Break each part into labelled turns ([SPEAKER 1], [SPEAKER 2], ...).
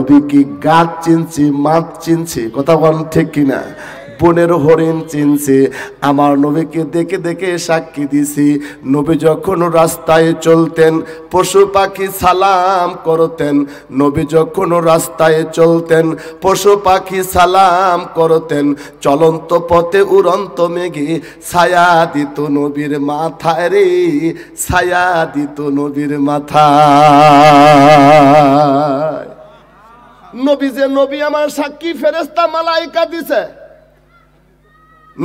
[SPEAKER 1] নবী কি গাছ চিনছে, মাছ চিনছে, কথা বলেন ঠিক কিনা? বনের হরিণ চিনছে। আমার নবীকে দেখে দেখে সাক্ষী দিছি, নবী যখন রাস্তায় চলতেন পশু পাখি সালাম করতেন। নবী যখন রাস্তায় চলতেন পশু পাখি সালাম করতেন। চলন্ত পথে উড়ন্ত মেঘে ছায়া দিত নবীর মাথায় রে, ছায়া দিত নবীর মাথায়। নবী যে নবী আমার সাক্ষী, ফেরেশতা মালাইকা দিছে।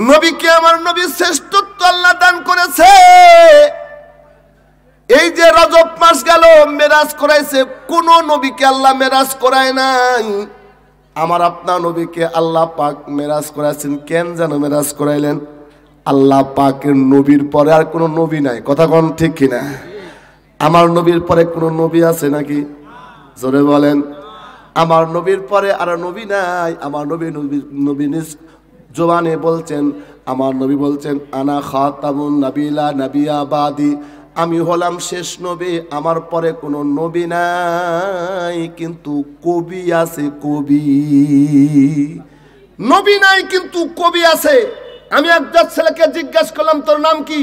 [SPEAKER 1] নবীকে আমার নবী শ্রেষ্ঠত্ব আল্লাহ দান করেছে। এই যে রজব মাস গেল, মেরাজ করাইছে, কোন নবীকে আল্লাহ মেরাজ করায় নাই। আমার আপনার নবীকে আল্লাহ পাক মেরাজ করাইছেন। কেন যেন মেরাজ করাইলেন? আল্লাহ পাকের নবীর পরে আর কোনো নবী নাই, কথা কোন ঠিক কিনা? আমার নবীর পরে কোনো নবী আছে নাকি? জোরে বলেন। আমার নবীর পরে আর নবী নাই। আমার নবী নিজ জবানে বলছেন, আমার নবী বলছেন, আনা খাতামুন নাবিলা নাবিয়া বাদি, আমি হলাম শেষ নবী, আমার পরে কোনো নবী নাই। কিন্তু কবি আছে, কবি। নবী নাই কিন্তু কবি আছে। আমি একজন ছেলেকে জিজ্ঞাসা করলাম, তোর নাম কি?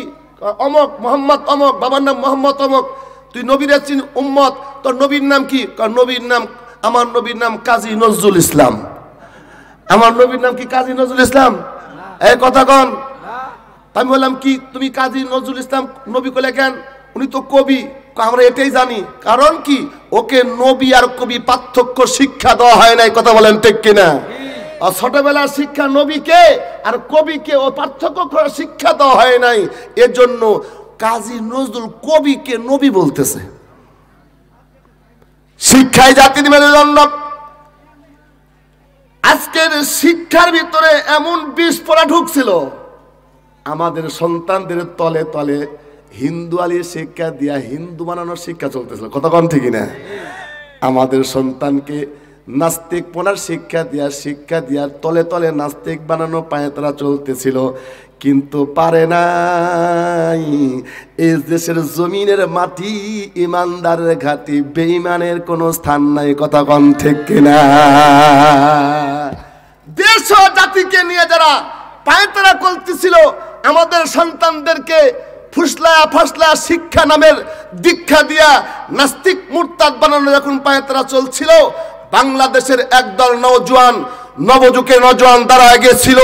[SPEAKER 1] অমক, মোহাম্মদ অমক, বাবার নাম মোহাম্মদ অমক। তুই নবীর চিন উম্মত, তোর নবীর নাম কি? নবীর নাম, আমার নবীর নাম কাজী নজরুল ইসলাম। আমার নবীর নাম কি কাজী নজরুল ইসলাম? এই কথা কন। আমি বললাম কি তুমি কাজী নজরুল ইসলাম নবী কইলে কেন? উনি তো কবি। আমরা এটাই জানি। কারণ কি? ওকে নবী আর কবি পার্থক্য শিক্ষা দেওয়া হয় নাই, কথা বলেন ঠিক কিনা? আর ছোটবেলার শিক্ষা নবীকে আর কবিকে ও পার্থক্য করার শিক্ষা দেওয়া হয় নাই। এজন্য কাজী নজরুল কবিকে নবী বলতেছে। শিক্ষায় জাতি নিবেদনের জন্য আজকের শিক্ষার ভিতরে এমন বিষ পড়া ঢুকছিল, আমাদের সন্তানদের তলে তলে হিন্দু আলির শিক্ষা দিয়া হিন্দু বানানোর শিক্ষা চলতেছিল, কথা কন ঠিক না? আমাদের সন্তানকে নাস্তিক পড়ার শিক্ষা দিয়া তলে তলে নাস্তিক বানানো পায়তারা চলতেছিল। কিন্তু পারে নাই। এই দেশের জমিনের মাটি ইমানদারের ঘাটি, বেঈমানের কোনো স্থান নাই, কথা কন ঠিক কিনা? দেশ ও জাতিকে নিয়ে যারা পায়তারা করতেছিল, আমাদের সন্তানদেরকে ফুসলায়া ফাসলা শিক্ষা নামের দীক্ষা দিয়া নাস্তিক মুরতাদ বানানো যখন পায়তারা চলছিল, বাংলাদেশের একদল নওজোয়ান, নবযুগের নওজোয়ান দ্বারা গিয়েছিল,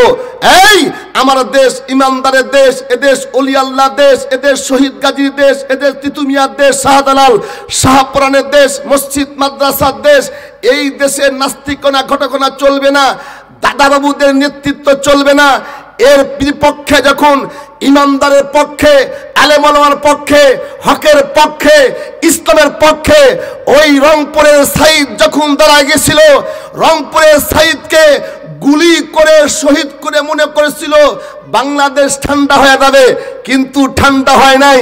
[SPEAKER 1] এই আমার দেশ ইমানদারের দেশ, এদেশ ওলি আল্লাহ দেশ, এদেশ শহীদ গাজীর দেশ, এদেশ তিতুমিয়ার দেশ, শাহজালাল শাহপুরানের দেশ, মসজিদ মাদ্রাসার দেশ। এই দেশে নাস্তিকনা ঘটকনা চলবে না, দাদাবাবুদের নেতৃত্ব চলবে না। এর বিপক্ষে যখন ইমানদারের পক্ষে, আলেম ওলামার পক্ষে, হকের পক্ষে, ইসলামের পক্ষে ওই রংপুরের সাইদ যখন দাঁড়া গেছিল, রংপুরের সাইদকে গুলি করে শহীদ করে মনে করেছিল বাংলাদেশ ঠান্ডা হয়ে যাবে, কিন্তু ঠান্ডা হয় নাই।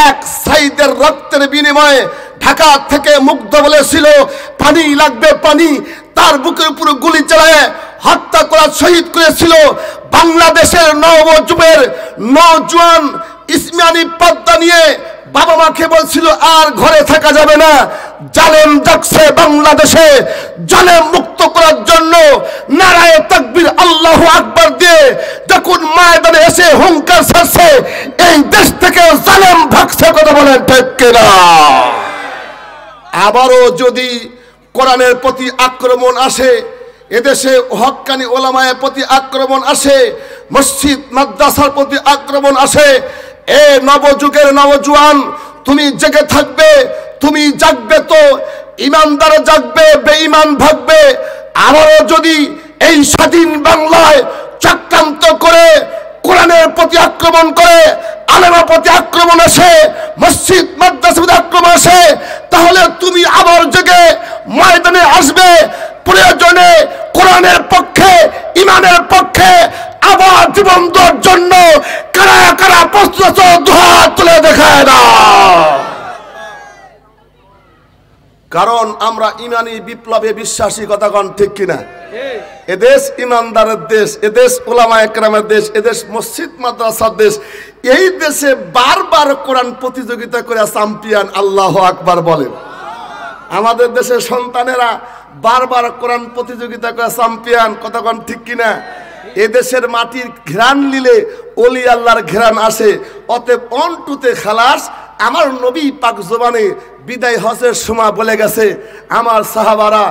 [SPEAKER 1] এক সাইদের রক্তের বিনিময়ে ঢাকা থেকে মুগ্ধ বলেছিল পানি লাগবে পানি, তার বুকের উপর গুলি চালায় হত্যা করা শহীদ করেছিল বাংলাদেশের নওজোয়ান ইসমানী পদ্মা নিয়ে বাবা মাকে বলছিল আর ঘরে থাকা যাবে না, জালেম জাগছে বাংলাদেশে, জালেম মুক্ত করার জন্য নারায়ে তাকবীর আল্লাহু আকবার দিয়ে যখন ময়দানে এসে হুঙ্কার ছাড়ছে, এই দেশ থেকে জালেম ভাগছে, কথা বলেন ঠিক কিনা? আবারও যদি কোরআনের প্রতি আক্রমণ আসে, এদেশে হক্কানি ওলামায়ের প্রতি আক্রমণ আসে, মসজিদ মাদ্রাসার প্রতি আক্রমণ আসে, এ নবযুগের নওজোয়ান তুমি জেগে থাকবে, তুমি জাগবে তো ইমানদার জাগবে, বেঈমান ভাগবে। আবারও যদি এই স্বাধীন বাংলায় চক্রান্ত করে কোরআনের প্রতি আক্রমণ করে, আলেমের প্রতি আক্রমণ আসে, মসজিদ মাদ্রাসার প্রতি আক্রমণ আসে, তাহলে তুমি আবার জেগে ময়দানে আসবে। প্রয়োজনে কোরআনের পক্ষে, ইমানের পক্ষে আবার জীবন দেওয়ার জন্য কারা কারা প্রস্তুত দুহাত তুলে দেখায় না। কারণ আমরা ইমানি বিপ্লবে বিশ্বাসী, কথা কন ঠিক কিনা? এদেশ ইমানদারের দেশ, এদেশ উলামায়ে কেরামের দেশ, এদেশ মসজিদ মাদ্রাসার দেশ। এই দেশে বারবার কোরআন প্রতিযোগিতা করে চ্যাম্পিয়ন, আল্লাহু আকবার বলেন। আমাদের দেশের সন্তানেরা বারবার কোরআন প্রতিযোগিতা করে চ্যাম্পিয়ন, কথা কোন ঠিক কিনা? এদেশের মাটির ঘ্রাণ নিলে ওলি আল্লাহর ঘ্রাণ আসে। অতএব অন্টুতে খালাস। আমার নবী পাক জবানে বিদায় হজের সময় বলে গেছে, আমার সাহাবারা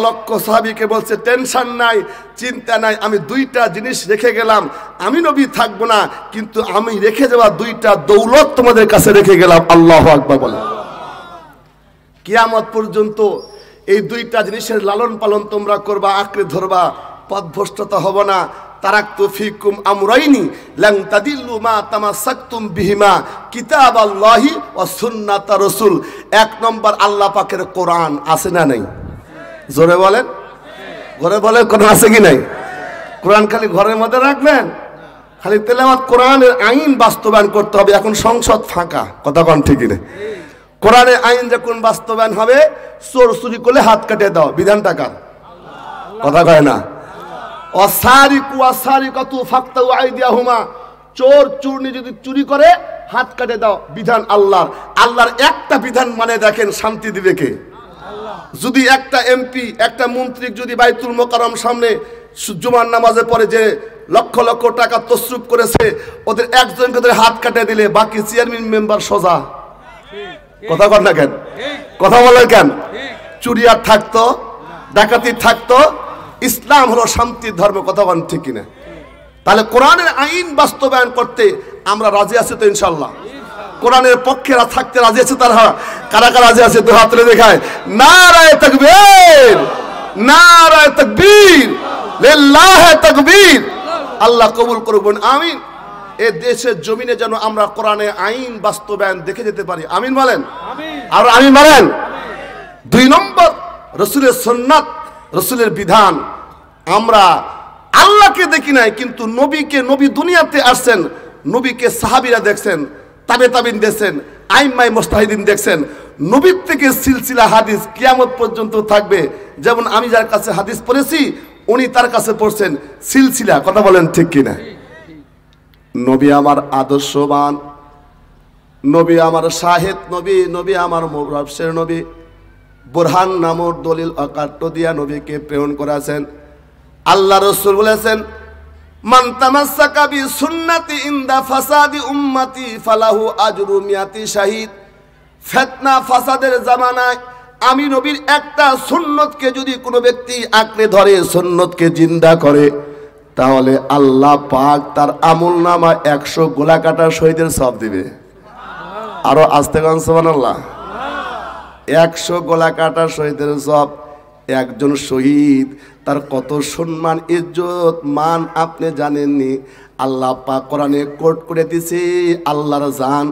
[SPEAKER 1] লক্ষ সাহাবীকে বলছে, টেনশন নাই, চিন্তা নাই, আমি দুইটা জিনিস রেখে গেলাম। আমি নবী থাকবো না, কিন্তু আমি রেখে যাওয়া দুইটা দৌলত তোমাদের কাছে রেখে গেলাম। আল্লাহু আকবার বলে। কিয়ামত পর্যন্ত এই দুইটা জিনিসের লালন পালন তোমরা করবা, আঁকড়ে ধরবা, পথভ্রষ্টতা হব না। তারাকতু ফিকুম আমরাইনি লান তাদিল্লু মা তামাসসাকতুম বিহিমা কিতাবাল্লাহি ওয়া সুন্নাতা রাসূল। এক নম্বর আল্লাহ পাকের কোরআন আছে না নাই? জোরে বলেন, ঘরে বলে কোরআন আছে কি নাই? কোরআন খালি ঘরের মধ্যে রাখবেন, খালি তেলাওয়াত, কোরআনের আইন বাস্তবায়ন করতে হবে। এখন সংসদ ফাঁকা, কথা কোন ঠিক না? কোরআনের আইন যখন বাস্তবায়ন হবে, চোর চুরি করলে হাত কাটে দাও, বিধানটা কার? কথা কয় না? অসারিকু অসারিকাতু ফাকতাউ আইদিয়াহুমা, চোর চুরনি যদি চুরি করে হাত কাটে দাও, বিধান আল্লাহর। আল্লাহর একটা বিধান মানে দেখেন শান্তি দিবে কে? যদি একটা এমপি, একটা মন্ত্রী যদি বাইতুল মোকাররম সামনে জুমার নামাজে পড়ে যে লক্ষ লক্ষ টাকা তসরুপ করেছে, ওদের একজনকে ধরে হাত কাটে দিলে বাকি চেয়ারম্যান মেম্বার সোজা। কথা বল না কেন? কথা বলেন কেন? চুরি আর থাকতো, ডাকাতি থাকতো? ইসলাম হলো শান্তির ধর্ম, কথা বলেন ঠিক কিনা? তাহলে কোরআনের আইন বাস্তবায়ন করতে আমরা রাজি আছি তো ইনশাআল্লাহ? কোরআনের পক্ষে থাকতে রাজি আছে তারা? কারা কারা রাজি আছে? দুই হাত তুলে দেখায়। নারায়ে তাকবীর, নারায়ে তাকবীর, লিল্লাহি তাকবীর। আল্লাহ কবুল করুন, আমিন। এ দেশের জমিনে যেন আমরা কোরআনের আইন বাস্তবায়ন দেখে যেতে পারি, আমিন বলেন। আর আমিন বলেন। দুই নম্বর, রাসূলের সুন্নাত, রাসূলের বিধান। আমরা আল্লাহকে দেখি নাই, কিন্তু নবীকে, নবী দুনিয়াতে আসছেন, নবীকে সাহাবীরা দেখছেন, তাবেঈন দেখছেন, আইম্মায়ে মুজতাহিদিন দেখছেন। নবীর থেকে সিলসিলা হাদিস কিয়ামত পর্যন্ত থাকবে। যেমন আমি যার কাছে হাদিস পড়েছি, উনি তার কাছে পড়ছেন সিলসিলা, কথা বলেন ঠিক কিনা? নবী আমার আদর্শবান, নবী আমার শাহেদ নবী, নবী আমার মুবশির নবী, বুরহান নামক দলিল অকাট্য দিয়া নবীকে প্রেরণ করেছেন। আল্লাহ রাসূল বলেছেন, মান তামাসসাকা বি সুন্নতি ইনদা ফাসাদি উম্মতি ফালাহু আজরু মিয়াতি শাহিদ। ফিতনা ফাসাদের জামানায় আমি নবীর একটা সুন্নতকে যদি কোনো ব্যক্তি আঁকড়ে ধরে, সুন্নতকে জিন্দা করে, তাহলে আল্লাহ পাক তার আমলনামায় 100 গোলা কাটা শহীদের সওয়াব দিবে। আরো আস্তে গান সুবহানাল্লাহ। 100 গোলা কাটা শহীদের সওয়াব। একজন শহীদ, তার কত সম্মান, ইজ্জত, মান আপনি জানেননি? আল্লাহ পাক কোরআনে কোট করে দিয়েছে, আল্লাহর জান,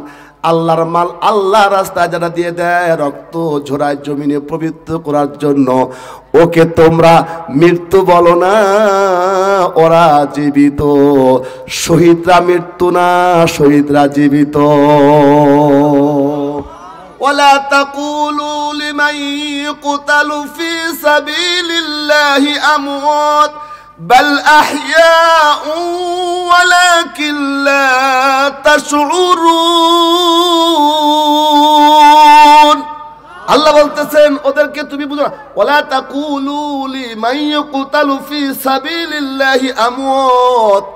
[SPEAKER 1] আল্লাহর মাল, আল্লাহ রাস্তায় যারা দিয়ে দেয়, রক্ত ঝরায় জমিনে পবিত্র করার জন্য, ওকে তোমরা মৃত্যু বলো না, ওরা জীবিত। শহীদরা মৃত্যু না, শহীদরা জীবিত। ولا تقولوا لمن يقتل في سبيل الله أموات بل أحياء ولكن لا تشعرون। আল্লাহ বলতেছেন ওদেরকে তুমি বুঝো না। ওয়ালা তাকুলু লিমান ইয়ুকতালু ফি সাবিলিল্লাহি আমওয়াত,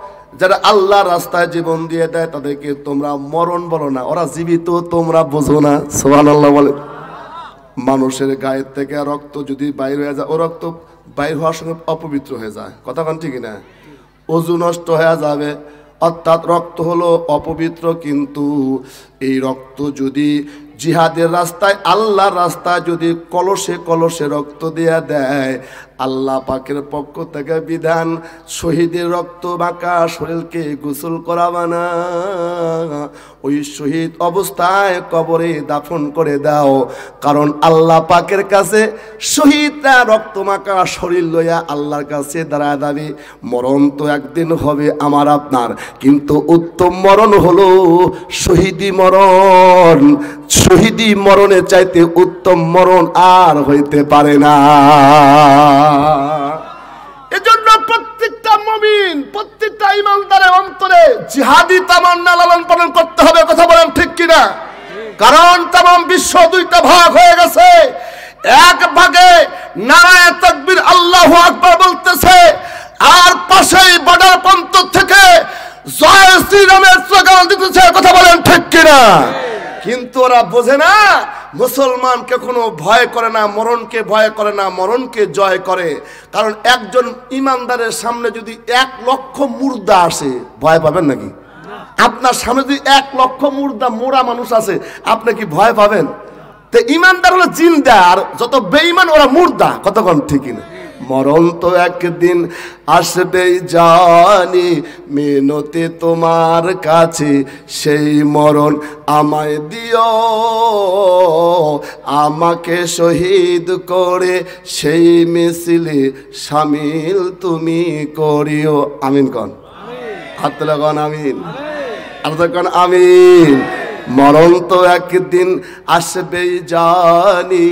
[SPEAKER 1] যারা আল্লাহর রাস্তায় জীবন দিয়ে দেয় তাদেরকে তোমরা মরণ বলো না, ওরা জীবিত, তোমরা বোঝো না। সুবহানাল্লাহ বলে। মানুষের গায়ের থেকে রক্ত যদি বাইর হয়ে যায়, ও রক্ত বাইর হওয়ার সঙ্গে অপবিত্র হয়ে যায়, কথা কান ঠিক না? ওযু নষ্ট হয়ে যাবে, অর্থাৎ রক্ত হলো অপবিত্র। কিন্তু এই রক্ত যদি জিহাদের রাস্তায়, আল্লাহর রাস্তায় যদি কলসে কলসে রক্ত দেয়া দেয়, আল্লাহ পাকের পক্ষ থেকে বিধান, শহীদের রক্ত মাখা শরীরকে গোসল করাবা না, ওই শহীদ অবস্থায় কবরে দাফন করে দাও। কারণ আল্লাহ পাকের কাছে শহীদরা রক্ত মাখা শরীর লইয়া আল্লাহর কাছে দাঁড়ায় দাবি, মরণ তো একদিন হবে আমার আপনার, কিন্তু উত্তম মরণ হলো শহীদি মরণ। শহীদি মরণের চাইতে উত্তম মরণ আর হইতে পারে না। এজন্য প্রত্যেকটা মুমিন, প্রত্যেকটা ঈমানদারের অন্তরে জিহাদি তামান্না লালন পালন করতে হবে, কথা বলেন ঠিক কিনা? কারণ তামাম বিশ্ব দুইটা ভাগ হয়ে গেছে। এক ভাগে নারায়ে তাকবীর আল্লাহু আকবার বলতেছে, আর পাশেই বর্ডার প্রান্ত থেকে জয় শ্রীরামের স্লোগান দিতেছে। কথা বলেন ঠিক কিনা? কিন্তু ওরা বোঝে না, মুসলমান কখনো ভয় করে না মরণকে, ভয় করে না মরণকে জয় করে। কারণ একজন ইমানদারের সামনে যদি 1 লক্ষ মুর্দা আসে, ভয় পাবেন নাকি? আপনার সামনে যদি 1 লক্ষ মুর্দা মোরা মানুষ আছে, আপনি কি ভয় পাবেন? তো ইমানদার হলো জিন্দা, আর যত বেঈমান ওরা মুর্দা। কতক্ষণ ঠিক না? মরণ তো একদিন আসবেই জানি, মিনতি তোমার কাছে সেই মরণ আমায় দিও, আমাকে শহীদ করে সেই মিছিলে শামিল তুমি করিও। আমিন কন, হাত লাগান আমিন, আর কন আমিন। মরণ তো একদিন আসবেই জানি,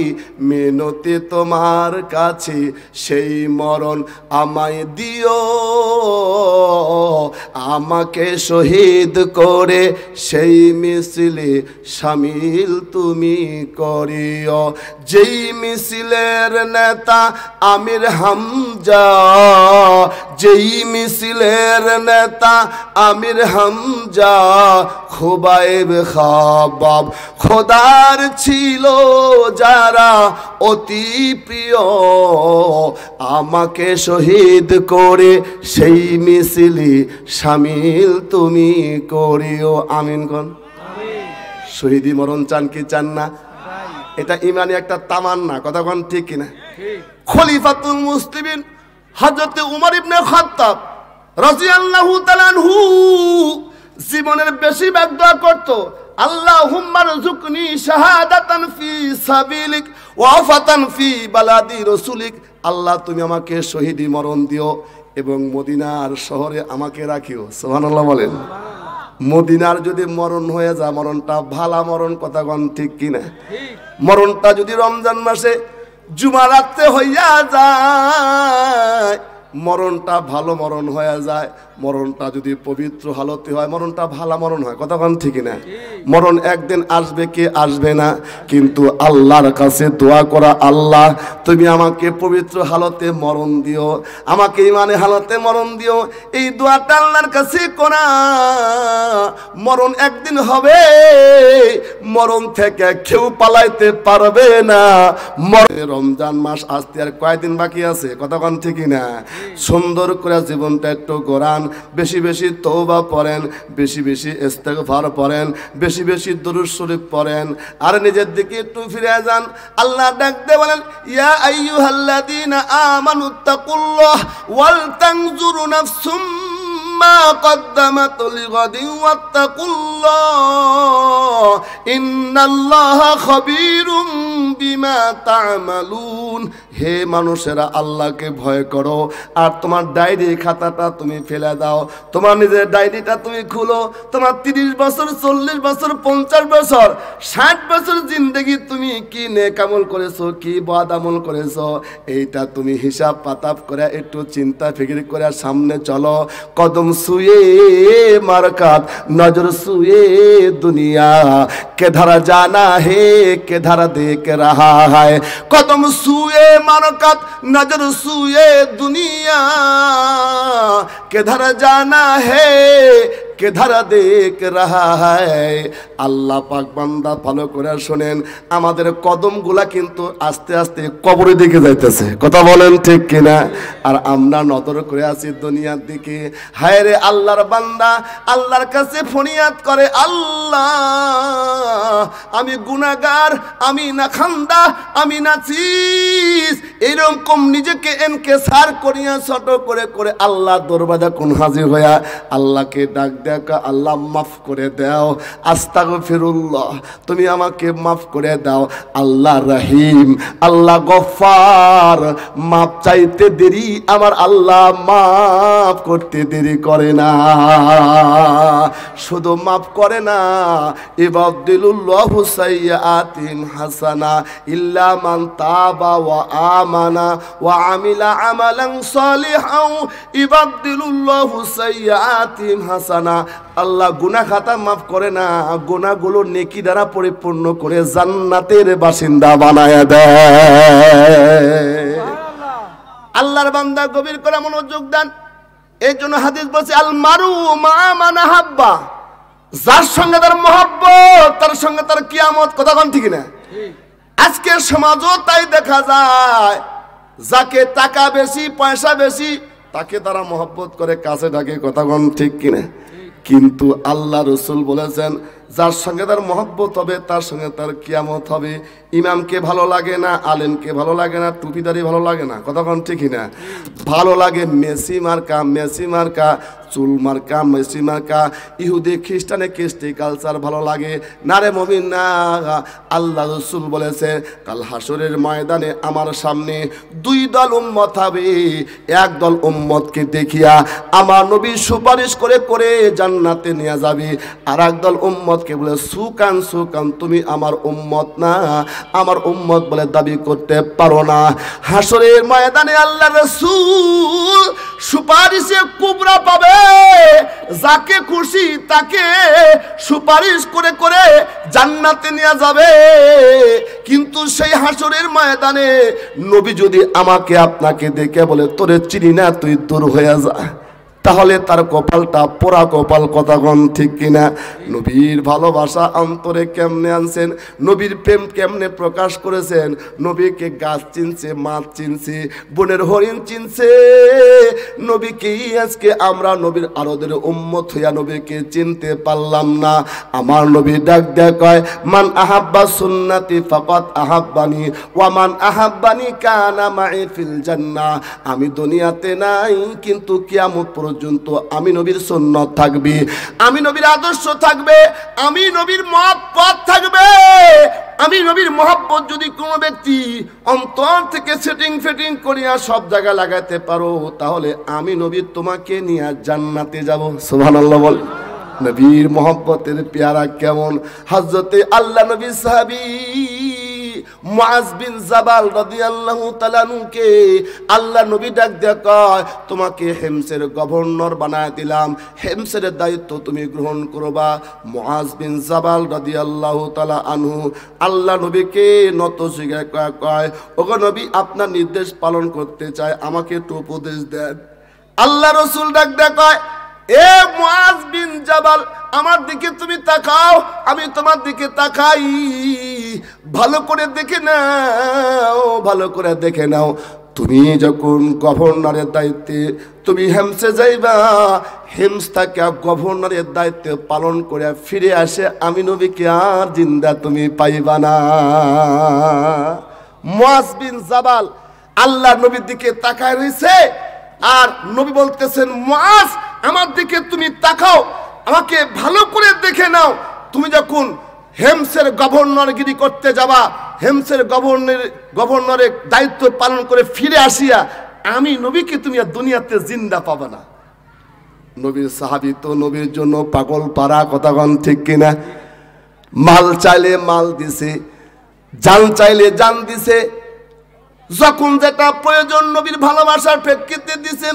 [SPEAKER 1] মিনতি তোমার কাছে সেই মরণ আমায় দিও, আমাকে শহীদ করে সেই মিছিলে শামিল তুমি করিও। যেই মিছিলের নেতা আমির হামজা, যেই মিছিলের নেতা আমির হামজা, খুবাইব খাবাব খোদার ছিল যারা অতি প্রিয়, আমাকে শহীদ করে সেই মিছিলে শামিল তুমি করিও। আমিন কোন? শহীদি মরণ চান কি চান না? এটা ইমানি একটা তামান্না। কথা কোন ঠিক কিনা? খলিফাতুল মুসলিমিন হযরত উমর ইবনে খাত্তাব রাদিয়াল্লাহু তাআলা আনহু জীবনের বেশিরভাগ দোয়া করত, আল্লাহুম্মা রযুকনি শাহাদাতান ফি সাবিলিক ওয়া আফাতান ফি বালাদি রাসূলিক। আল্লাহ তুমি আমাকে শহীদি মরণ দিও এবং মদিনার শহরে আমাকে রাখিও। সুবহানাল্লাহ বলেন। মদিনার যদি মরণ হয়ে যায়, মরণটা ভালা মরণ। কথা কোন ঠিক কিনা? মরণটা যদি রমজান মাসে জুমা রাতে হইয়া যায়, মরণটা ভালো মরণ হয়ে যায়। মরণটা যদি পবিত্র হালতে হয়, মরণটা ভালো মরণ হয়। কথা কোন ঠিক না? মরণ একদিন আসবে, কে আসবে না, কিন্তু আল্লাহর কাছে দোয়া করা, আল্লাহ তুমি আমাকে পবিত্র হালতে মরণ দিও, আমাকে ইমানে হালতে মরণ দিও। এই দোয়াটা আল্লাহর কাছে করা। মরণ একদিন হবে, মরণ থেকে কেউ পালাইতে পারবে না। রমজান মাস আসতে আর কয়দিন বাকি আছে? কথা কোন ঠিক না? সুন্দর করে জীবনটা একটু গড়ান, বেশি বেশি তওবা পড়েন, বেশি বেশি ইস্তেগফার পড়েন, বেশি বেশি দুরূদ শরীফ পড়েন, আর নিজের দিকে একটু ফিরে যান। আল্লাহ ডাকতে বলেন, ইয়া আইয়ুহাল্লাযীনা আমানুত্তাকুল্লাহ ওয়াল তানজুরু নাফসুম মা কদ্দামাত লিগাদিন ওয়াত্তাকুল্লাহ ইন্নাল্লাহা খাবীরুম বিমা তা'মালুন। হে মানুষেরা, আল্লাহকে ভয় করো, আর তোমার ডায়েরি খাতাটা তুমি ফেলে দাও, তোমার নিজের ডায়েরিটা তুমি খুলো। তোমার 30 বছর, 40 বছর, 50 বছর, 60 বছর জিন্দেগি তুমি কি নেক আমল করেছো, কি বদ আমল করেছো, এইটা তুমি হিসাব পাতাব করে একটু চিন্তা ফিকির করে সামনে চলো। কদম সুয়ে মারকাত নজর সুয়ে দুনিয়া, কেধারা জানা হে কেধারা দেখ রাহা है। कदम सुए मारकत नजर सुए दुनिया, किधर जाना है किधर देख रहा है। আল্লাহ পাক বান্দা ভালো করে শুনেন, আমাদের কদমগুলা কিন্তু আস্তে আস্তে কবরের দিকে যাইতেছে। কথা বলেন ঠিক কিনা? আর আমরা নজর করে আছি দুনিয়ার দিকে। হায় রে আল্লাহর বান্দা আল্লাহর কাছে ফরিয়াদ করে, আল্লাহ আমি গুনাহগার, আমি না খান্দা, আমি না চিজ, এরকম নিজেকে এনকেসার করিয়া ছোট করে করে আল্লাহ দরবারে কোন হাজির হইয়া আল্লাহকে ডাক দেখা, আল্লাহ মাফ করে দাও, আস্তাগফিরুল্লাহ, তুমি আমাকে মাফ করে দাও। আল্লাহ রহিম, আল্লাহ গফফার, মাফ চাইতে দেরি আমার আল্লাহ মাফ করতে দেরি করে না। শুধু মাফ করে না, ইবাদদিলুল্লাহু সাইয়্যাতিন হাসানা ইল্লা মান তাবা ওয়া আমানা ওয়া আমিলা আমালান সালিহান, ইবাদদিলুল্লাহু সাইয়্যাতিন হাসানা না, আল্লাহ গুনাহ খাতা মাফ করে না, গুনাহগুলো নেকি দ্বারা পরিপূর্ণ করে জান্নাতের বাসিন্দা বানায় দেয়। আল্লাহর বান্দা গভীর করে মনোযোগ দেন। এই জন্য হাদিস বলছে আল মারু মা মান আহাব্বা, যার সঙ্গে তার মহব্বত তার সঙ্গে তার কিয়ামত। কথা কোন ঠিক না? আজকের সমাজও তাই দেখা যায়, যাকে টাকা বেশি পয়সা বেশি তাকে তারা মহব্বত করে কাছে ডাকে। কথা কোন ঠিক কিনা? কিন্তু আল্লাহ রসুল বলেছেন যার সঙ্গে তার মহব্বত হবে তার সঙ্গে তার কিয়ামত হবে। ইমামকে ভালো লাগে না, আলেমকে ভালো লাগে না, টুপিদারি ভালো লাগে না। কথা কোন ঠিক না? ভালো লাগে মেসি মার্কা, মেসি মার্কা, চুল মার্কা, মেসি মার্কা, ইহুদি খ্রিস্টানে কৃষ্টি কালচার ভালো লাগে না রে মুমিন না। আল্লাহ রসুল বলেছে কাল হাসরের ময়দানে আমার সামনে দুই দল উম্মত হবে। এক দল উম্মতকে দেখিয়া আমার নবী সুপারিশ করে করে জান্নাতে নিয়ে যাবে, আর এক দল উম্মতকে বলে সুকান সুকান তুমি আমার উম্মত না, আমার উম্মত বলে দাবি করতে পারো না। হাসরের ময়দানে আল্লাহ রাসূল সুপারিশে কুবরা পাবে, যাকে খুশি তাকে সুপারিশ করে করে জান্নাতে নিয়ে যাবে। কিন্তু সেই হাসরের ময়দানে নবী যদি আমাকে আপনাকে দেখে বলে তোরে চিনি না তুই দূর হয়ে যা, তাহলে তার কপালটা পোড়া কপাল। কথা কোন ঠিক কিনা? নবীর ভালোবাসা অন্তরে কেমনে আনছেন, নবীর প্রেম কেমনে প্রকাশ করেছেন। নবীকে গাছ চিনছে, মাছ চিনছে, বনের হরিণ চিনছে। নবীকেই আজকে আমরা নবীর আরদের উম্মত হইয়া নবীকে চিনতে পারলাম না। আমার নবী ডাক দেয়া কয় মান আহাব্বা সুন্নতি ফাকাত আহাব্বানি ওয়া মান আহাব্বানি কানা মাই ফিল জান্নাহ। আমি দুনিয়াতে নাই কিন্তু কিয়ামত পর্যন্ত আমি নবীর সুন্নাত থাকবে, আমি নবীর আদর্শ থাকবে, আমি নবীর মহব্বত থাকবে। আমি নবীর মহব্বত যদি কোনো ব্যক্তি অন্তর থেকে সেটিং ফেটিং করিয়া সব জায়গায় লাগাইতে পারো, তাহলে আমি নবী তোমাকে নিয়ে জান্নাতে যাব। সুবহানাল্লাহ বল। নবীর মহব্বতের পেয়ারা কেমন। হযরতে আল্লাহ নবী সাহাবী মুআজ বিন জাবাল রাদিয়াল্লাহু তাআলা আনহুকে আল্লাহ নবী ডাক দেয়া কয় তোমাকে হেমসের গভর্নর বানায় দিলাম, হেমসের দায়িত্ব তুমি গ্রহণ করবা। মুআজ বিন জাবাল রাদিয়াল্লাহু তাআলা আনহু আল্লাহ নবীকে নত শিখায় কয় ওগো নবী আপনার নির্দেশ পালন করতে চায়, আমাকে একটু উপদেশ দেন। আল্লাহ রাসূল ডাক দেয়া কয় এ মুআজ বিন জাবাল আমার দিকে তুমি তাকাও, আমি তোমার দিকে তাকাই। ভালো করে দেখে নাও, ভালো করে দেখে নাও। তুমি যখন গভর্নরের দায়িত্বে তুমি হেমসে যাইবা, হেমস থেকে গভর্নরের দায়িত্ব পালন করে ফিরে আসে আমি নবীকে আর জিন্দা তুমি পাইবা না। মুআজ বিন জাবাল আল্লাহ নবীর দিকে তাকায় রইছে, আর নবী বলতেছেন মুআজ আমার দিকে তুমি তাকাও, আমাকে ভালো করে দেখে নাও। তুমি যখন হেমসের গভর্নরগিরি করতে যাবা, হেমসের গভর্নরের দায়িত্ব পালন করে ফিরে আসিয়া আমি নবীকে তুমি আর দুনিয়াতে জিন্দা পাবে না। নবীর সাহাবী তো নবীর জন্য পাগল পারা। কথা কোন ঠিক কিনা? মাল চাইলে মাল দিছে, জান চাইলে জান দিছে, যখন যেটা প্রয়োজন নবীর ভালোবাসার প্রেক্ষিতে দিছে,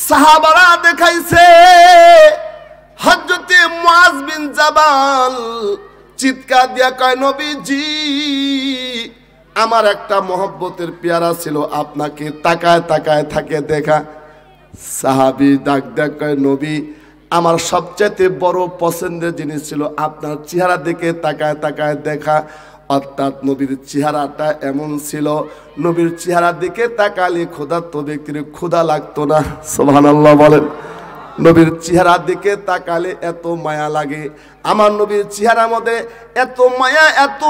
[SPEAKER 1] সাহাবারা দেখাইছে। হযরতে মুআজ বিন জাবাল চিৎকার দিয়া কয় নবীজি আমার একটা মহব্বতের পেয়ারা ছিল, আপনাকে তাকায় তাকায় থাকে দেখা। সাহাবী ডাক দেয়া কয় নবী আমার সবচেয়ে বড় পছন্দের জিনিস ছিল আপনার চেহারা দিকে তাকায় তাকায় দেখা। অর্থাৎ নবীর চেহারাটা এমন ছিল, নবীর চেহারার দিকে তাকালে ক্ষুধার্ত ব্যক্তির ক্ষুধা লাগতো না। সুবহানাল্লাহ বলেন। নবীর চেহারার দিকে তাকালে এত মায়া লাগে। আমার নবীর চেহারার মধ্যে এত মায়া, এত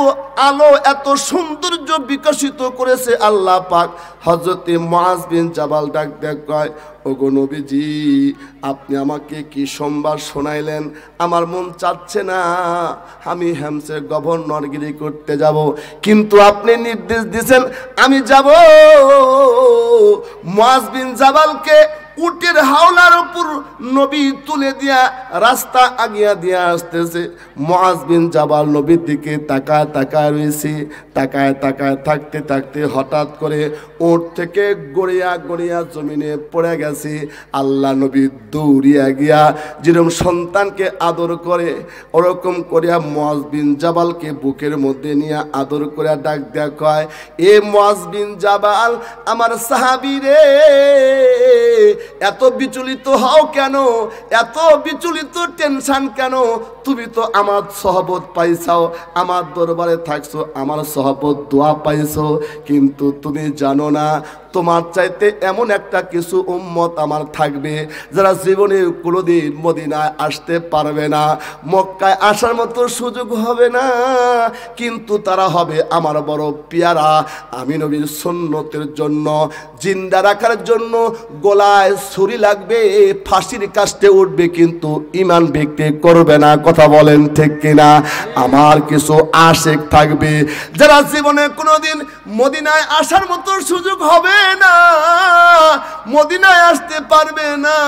[SPEAKER 1] আলো, এত সৌন্দর্য বিকশিত করেছে আল্লাহ পাক। হযরতে মুআজ বিন জাবাল ডাক দেয়া কয় ওগো নবীজি আপনি আমাকে কি সংবাদ শোনাইলেন, আমার মন চাচ্ছে না আমি হেমসের গভর্নরগিরি করতে যাব, কিন্তু আপনি নির্দেশ দিয়েছেন আমি যাব। মুআজ বিন জাবালকে উটের হাওলার উপর নবী তুলে দিয়া রাস্তা আগিয়া দিয়া আসতেছে। মুআজ বিন জাবাল নবীর দিকে তাকায় তাকায় রয়েছে। তাকায় তাকায় থাকতে থাকতে হঠাৎ করে উট থেকে গড়িয়া গড়িয়া জমিনে পড়ে গেছে। আল্লাহ নবী দৌড়িয়া গিয়া যেরকম সন্তানকে আদর করে ওরকম করিয়া মুআজ বিন জাবালকে বুকের মধ্যে নিয়ে আদর করে ডাক দেয়া কয়, এ মুআজ বিন জাবাল আমার সাহাবী রে, এত বিচলিত হও কেন, এত বিচলিত টেনশন কেন? তুমি তো আমার সহবত পাইছাও, আমার দরবারে থাকছো, আমার সহবত দোয়া পাইছো, কিন্তু তুমি জানো না তোমার চাইতে এমন একটা কিছু উম্মত আমার থাকবে যারা জীবনে কোনোদিন মদিনায় আসতে পারবে না, মক্কায় আসার মতো সুযোগ হবে না, কিন্তু তারা হবে আমার বড় পেয়ারা। আমি নবীর সুন্নতের জন্য জিন্দা রাখার জন্য গলায় ছুরি লাগবে, ফাঁসির কাস্টে উঠবে, কিন্তু ঈমান বিক্রি করবে না। কথা বলেন ঠিক কিনা? আমার কিছু আশিক থাকবে যারা জীবনে কোনোদিন মদিনায় আসার মতো সুযোগ হবে না, মদিনায় আসতে পারবে না,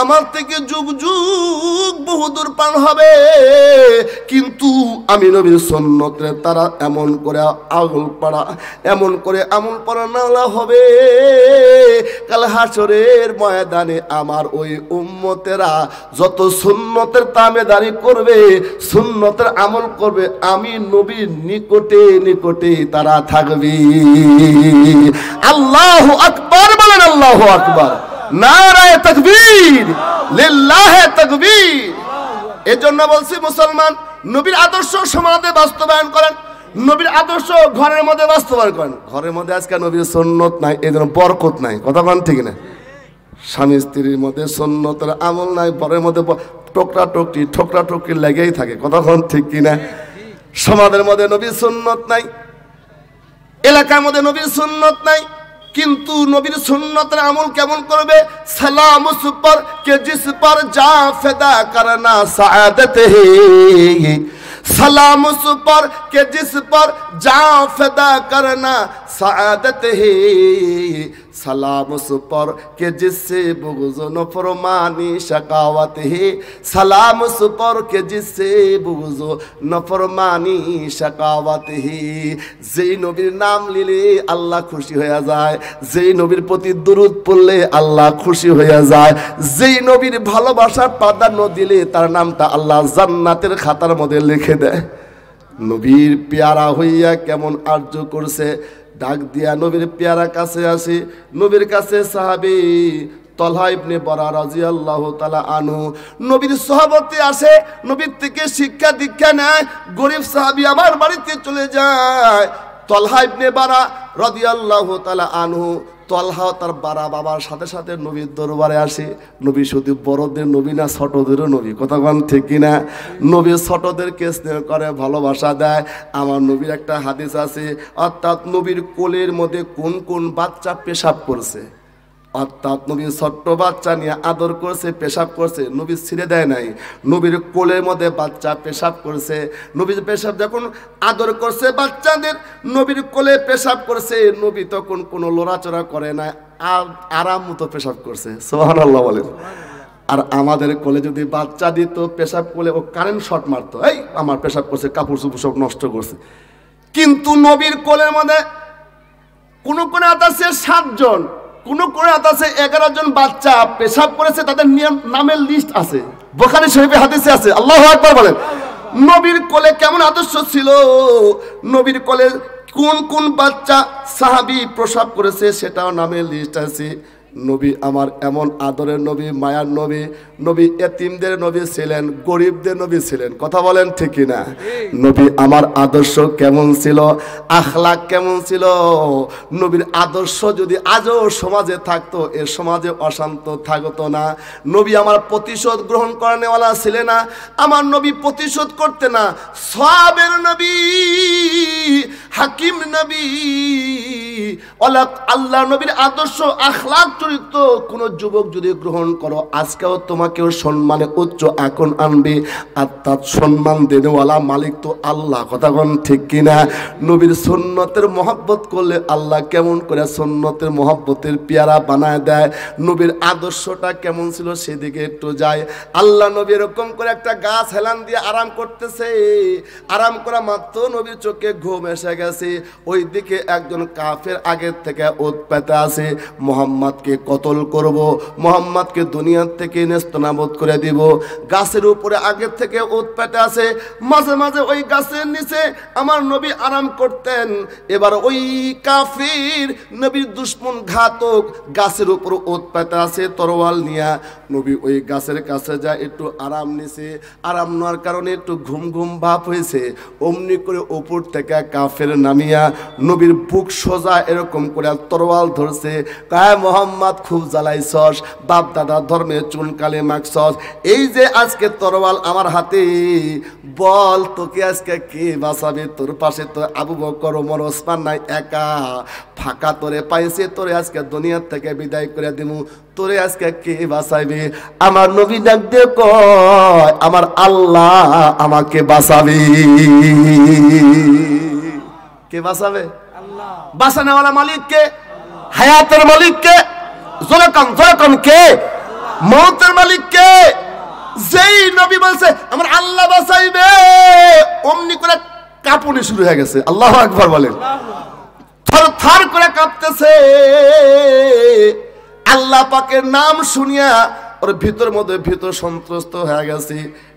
[SPEAKER 1] আমার থেকে যুগ যুগ বহুদূর পার হবে, কিন্তু আমি নবীর সুন্নতে তারা এমন করে আমল পড়া, এমন করে আমল পড়া না হবে, কাল হাসরের ময়দানে আমার ওই উম্মতেরা যত সুন্নতের তাবেদারি করবে, সুন্নতের আমল করবে, আমি নবীর নিকটে নিকটে তারা থাকবে। আল্লাহু আকবার বলেন, আল্লাহু আকবার, নারায়ে তাকবীর, লিল্লাহি তাকবীর। এজন্য বলছি মুসলমান নবীর আদর্শ সমাজে বাস্তবায়ন করেন, নবীর আদর্শ ঘরের মধ্যে বাস্তবায়ন করেন। ঘরের মধ্যে আজকে নবীর সুন্নত নাই, এজন্য বরকত নাই। কথা বলেন ঠিক না? স্বামী স্ত্রীর মধ্যে সুন্নতের আমল নাই, ঘরের মধ্যে ঠোকরা ঠোকরি লেগেই থাকে। কথা বলেন ঠিক কিনা? সমাজের মধ্যে নবীর সুন্নত নাই, এলাকার মধ্যে নবীর সুন্নত নাই, কিন্তু নবীর সুন্নতের আমল কেমন করবে? সালাম উস পর কে জিস পর যা ফেদা করনা সাআদত হে, सलाम उस पर के जिस पर जा फिदा करना सआदत है, सलाम उस पर के जिससे बुग़्ज़ नफ़रमानी शकावत है, सलाम उस पर के जिससे बुग़्ज़ नफ़रमानी शकावत है। যেই নবীর নাম নিলে আল্লাহ খুশি হয়ে যায়, যেই নবীর প্রতি দুরূদ পড়লে আল্লাহ খুশি হয়ে যায়, যেই নবীর ভালোবাসার প্রাধান্য দিলে তার নামটা আল্লাহ জান্নাতের খাতার মধ্যে লিখে দেয়। নবীর পেয়ারা হইয়া কেমন আর্য করছে, ডাক দিয়া নবীর পেয়ারা কাছে আসি। নবীর কাছে সাহাবী তলহা ইবনে বরা রাদিয়াল্লাহু তাআলা আনহু নবীর সহবতে আসে, নবীর থেকে শিক্ষা দীক্ষা নেয়। গরিব সাহাবী আমার বাড়িতে চলে যায়। তলহা ইবনে বরা রাদিয়াল্লাহু তাআলা আনহু, তলহা তার বারা বাবার সাথে সাথে নবীর দরবারে আসে। নবী শুধু বড়দের নবী না, ছোটদেরও নবী। কথা বলেন ঠিক কিনা? নবী ছোটদেরকে স্নেহ করে, ভালোবাসা দেয়। আমার নবীর একটা হাদিস আছে, অর্থাৎ নবীর কোলের মধ্যে কোন কোন বাচ্চা পেশাব করছে, অর্থাৎ নবীর ছোট্ট বাচ্চা নিয়ে আদর করছে, পেশাব করছে, নবী ছিঁড়ে দেয় নাই। নবীর কোলের মধ্যে বাচ্চা পেশাব করছে, নবীর পেশাব যখন আদর করছে বাচ্চাদের, নবীর কোলে পেশাব করছে, নবী তখন কোনো লড়াচড়া করে না, আরাম মতো পেশাব করছে। সুবহানাল্লাহ বলেন। আর আমাদের কোলে যদি বাচ্চা দিত পেশাব করলে ও কারেন্ট শট মারতো, এই আমার পেশাব করছে, কাপড় চোপড় সব নষ্ট করছে। কিন্তু নবীর কোলের মধ্যে কোনো কোনো আছে 7 জন, কোন কোন আছে 11 জন বাচ্চা পেশাব করেছে, তাদের নামের লিস্ট আছে, বুখারী শরীফে হাদিসে আছে। আল্লাহু আকবার বলেন। নবীর কোলে কেমন আদর্শ ছিল, নবীর কোলে কোন কোন বাচ্চা সাহাবী প্রসাব করেছে সেটাও নামের লিস্ট আছে। নবী আমার এমন আদরের নবী, মায়ার নবী, নবী এতিমদের নবী ছিলেন, গরিবদের নবী ছিলেন। কথা বলেন ঠিক কিনা? নবী আমার আদর্শ কেমন ছিল, আখলাক কেমন ছিল, নবীর আদর্শ যদি আজও সমাজে থাকতো, এ সমাজে অশান্ত থাকতো না। নবী আমার প্রতিশোধ গ্রহণ করেনেওয়ালা ছিলেন না, আমার নবী প্রতিশোধ করতে না, সওয়াবের নবী, হাকিম নবী। আল্লাহ নবীর আদর্শ আখলাক চরিত্র কোন যুবক যদি গ্রহণ করো, আজকেও তোমাকেও সম্মানে উচ্চ এখন আনবে। অর্থাৎ সম্মান দেনেওয়ালা মালিক তো আল্লাহ, কথা বলেন ঠিক কিনা? নবীর সুন্নতের মহব্বত করলে আল্লাহ কেমন করে সুন্নতের মহব্বতের পেয়ারা বানায় দেয়। নবীর আদর্শটা কেমন ছিল সেদিকে একটু যায়। আল্লাহ নবী এরকম করে একটা গাছ হেলান দিয়ে আরাম করতেছে, আরাম করা মাত্র নবীর চোখে ঘুম এসে গেছে। ওই দিকে একজন কাফের আগের থেকে ওত পেতে আছে, মুহাম্মদকে কতল করব, মুহাম্মদকে দুনিয়ার থেকে নেস্তনাবুদ করে দিব। গাছের উপরে আগের থেকে ওত পেতে আছে, মাঝে মাঝে ওই গাছের নিচে আমার নবী আরাম করতেন। এবার ওই কাফির নবীর দুশমন ঘাতক গাছের উপর ওত পেতে আছে তরোয়াল নিয়া। নবী ওই গাছের কাছে যায়, একটু আরাম নিছে, আরাম নেওয়ার কারণে একটু ঘুম ঘুম ভাব হয়েছে। অমনি করে উপর থেকে কাফের নামিয়া নবীর বুক সোজা এরকম করে তরোয়াল ধরছে। কায় মোহাম্মদ খুব জ্বালাইছস, বাপ দাদা ধর্মে চুনকালে মাখছস, এই যে আজকে তরোয়াল আমার হাতে, বল তোকে আজকে কে বাঁচাবে? তোর পাশে তো আবু বকর ওমর ওসমান নাই, একা ফাঁকা তোরে পাইছে, তোরে আজকে দুনিয়ার থেকে বিদায় করে দিমু, তোরে আজকে কে বাঁচাইবে? আমার নবী ডাক দিয়ে কয়, আমার আল্লাহ আমাকে বাঁচাবে। কে বাঁচাবে? আল্লাহ। বাঁচানোওয়ালা মালিক কে? হায়াতের মালিক কে? জোরকান কে? মৌতের মালিক কে? যেই নবী বলছে আমার আল্লাহ বাঁচাইবে, অমনি করে কাঁপুনি শুরু হয়ে গেছে। আল্লাহু আকবার বলেন। থরথর করে কাঁপতেছে। আল্লাহ পাকের নাম শুনিয়া ওর ভিতর মধ্যে ভিতর সন্ত্রস্ত হয়ে গেছে।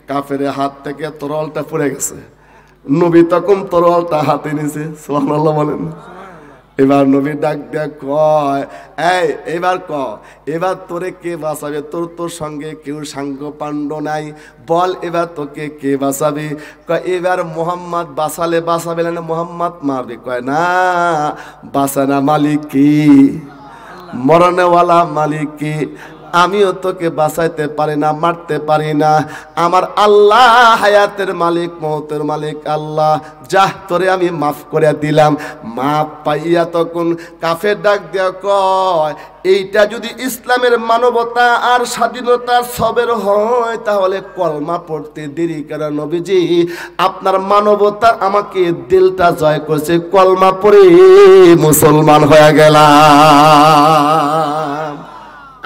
[SPEAKER 1] কাফের হাত থেকে তরোয়ালটা পড়ে গেছে, নবী তখন তরোয়ালটা হাতে নিছে। সুবহানাল্লাহ বলেন। এবার নবী ডাক দেয়া কয়, এই এবার এবার তোরে কে বাঁচাবে? তোর সঙ্গে কেউ সাঙ্গ পাণ্ড নাই, বল এবার তোকে কে বাঁচাবে? কয় এবার মোহাম্মদ বাঁচাবে না, মোহাম্মদ মারবে। কয় না, বাঁচানা মালিক কি? মরণওয়ালা মালিক কি? আমিও তোকে বাঁচাইতে পারি না, মারতে পারি না, আমার আল্লাহ হায়াতের মালিক, মৌতের মালিক আল্লাহ। যা, তোরে আমি মাফ করে দিলাম। মাফ পাইয়া তখন কাফের ডাক দেয়া কয়, এইটা যদি ইসলামের মানবতা আর স্বাধীনতার সবের হয়, তাহলে কলমা পড়তে দেরি কেন নবীজি? আপনার মানবতা আমাকে দিলটা জয় করছে, কলমা পড়ে মুসলমান হয়ে গেলাম।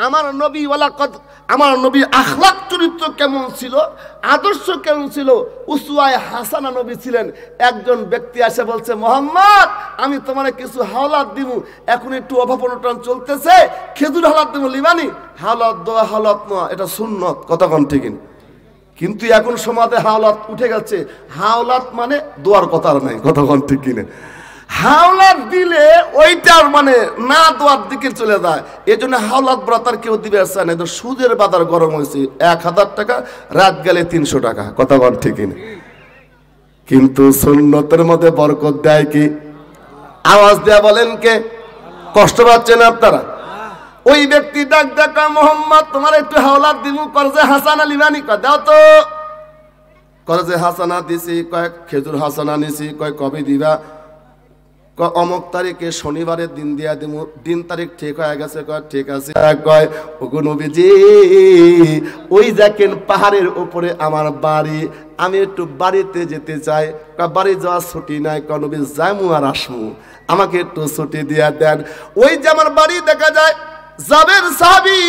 [SPEAKER 1] আমার নবী আমার নবীর আখলাক চরিত্র কেমন ছিল, আদর্শ কেমন ছিল, উসওয়ায়ে হাসানা নবী ছিলেন। একজন ব্যক্তি এসে বলছে, মোহাম্মদ আমি তোমার কিছু হাওলাত দিব, এখন একটু অভাব অনটন চলতেছে, খেজুর হাওলাত দিব, লিবানি? হাওলাত দোয়া হাওলাত নোয়া, এটা সুন্নত, কতক্ষণ ঠিক। কিন্তু এখন সমাজে হাওলাত উঠে গেছে, হাওলাত মানে দোয়ার কথা নাই, কতক্ষণ ঠিক কিনে। হাওলাত দিলে ওইটার মানে না দোয়ার দিকে চলে যায়, এই জন্য হাওলাত ব্রতার কেউ দিবে আসছে না। সুদের বাজার গরম হয়েছে, 1000 টাকা, রাত গেলে 300 টাকা, কথা বল ঠিক না? কিন্তু সুন্নতের মধ্যে বরকত দেয় কি? আওয়াজ দেয়া বলেন কে? কষ্ট পাচ্ছেন আপনারা? ওই ব্যক্তি ডাক দেখা, মোহাম্মদ তোমার একটু হাওলাত দিব, করজে হাসানা লিবানি? কয় দাও তো। করজে হাসানা দিছি, কয়েক খেজুর হাসানা নিছি, কয় কবে দিবা? অমুক তারিখে শনিবারের দিন দিয়া দিব। দিন তারিখ ঠিক হয়ে গেছে, কয় ঠিক আছে। কয় ওগো নবীজি, ওই দেখেন পাহাড়ের উপরে আমার বাড়ি, আমি একটু বাড়িতে যেতে চাই। বাড়ি যাওয়ার ছুটি নাই। কয় নবী যাইমু আর আসমু, আমাকে একটু ছুটি দিয়া দেন। ওই যে আমার বাড়ি দেখা যায়, জাবের সাহাবী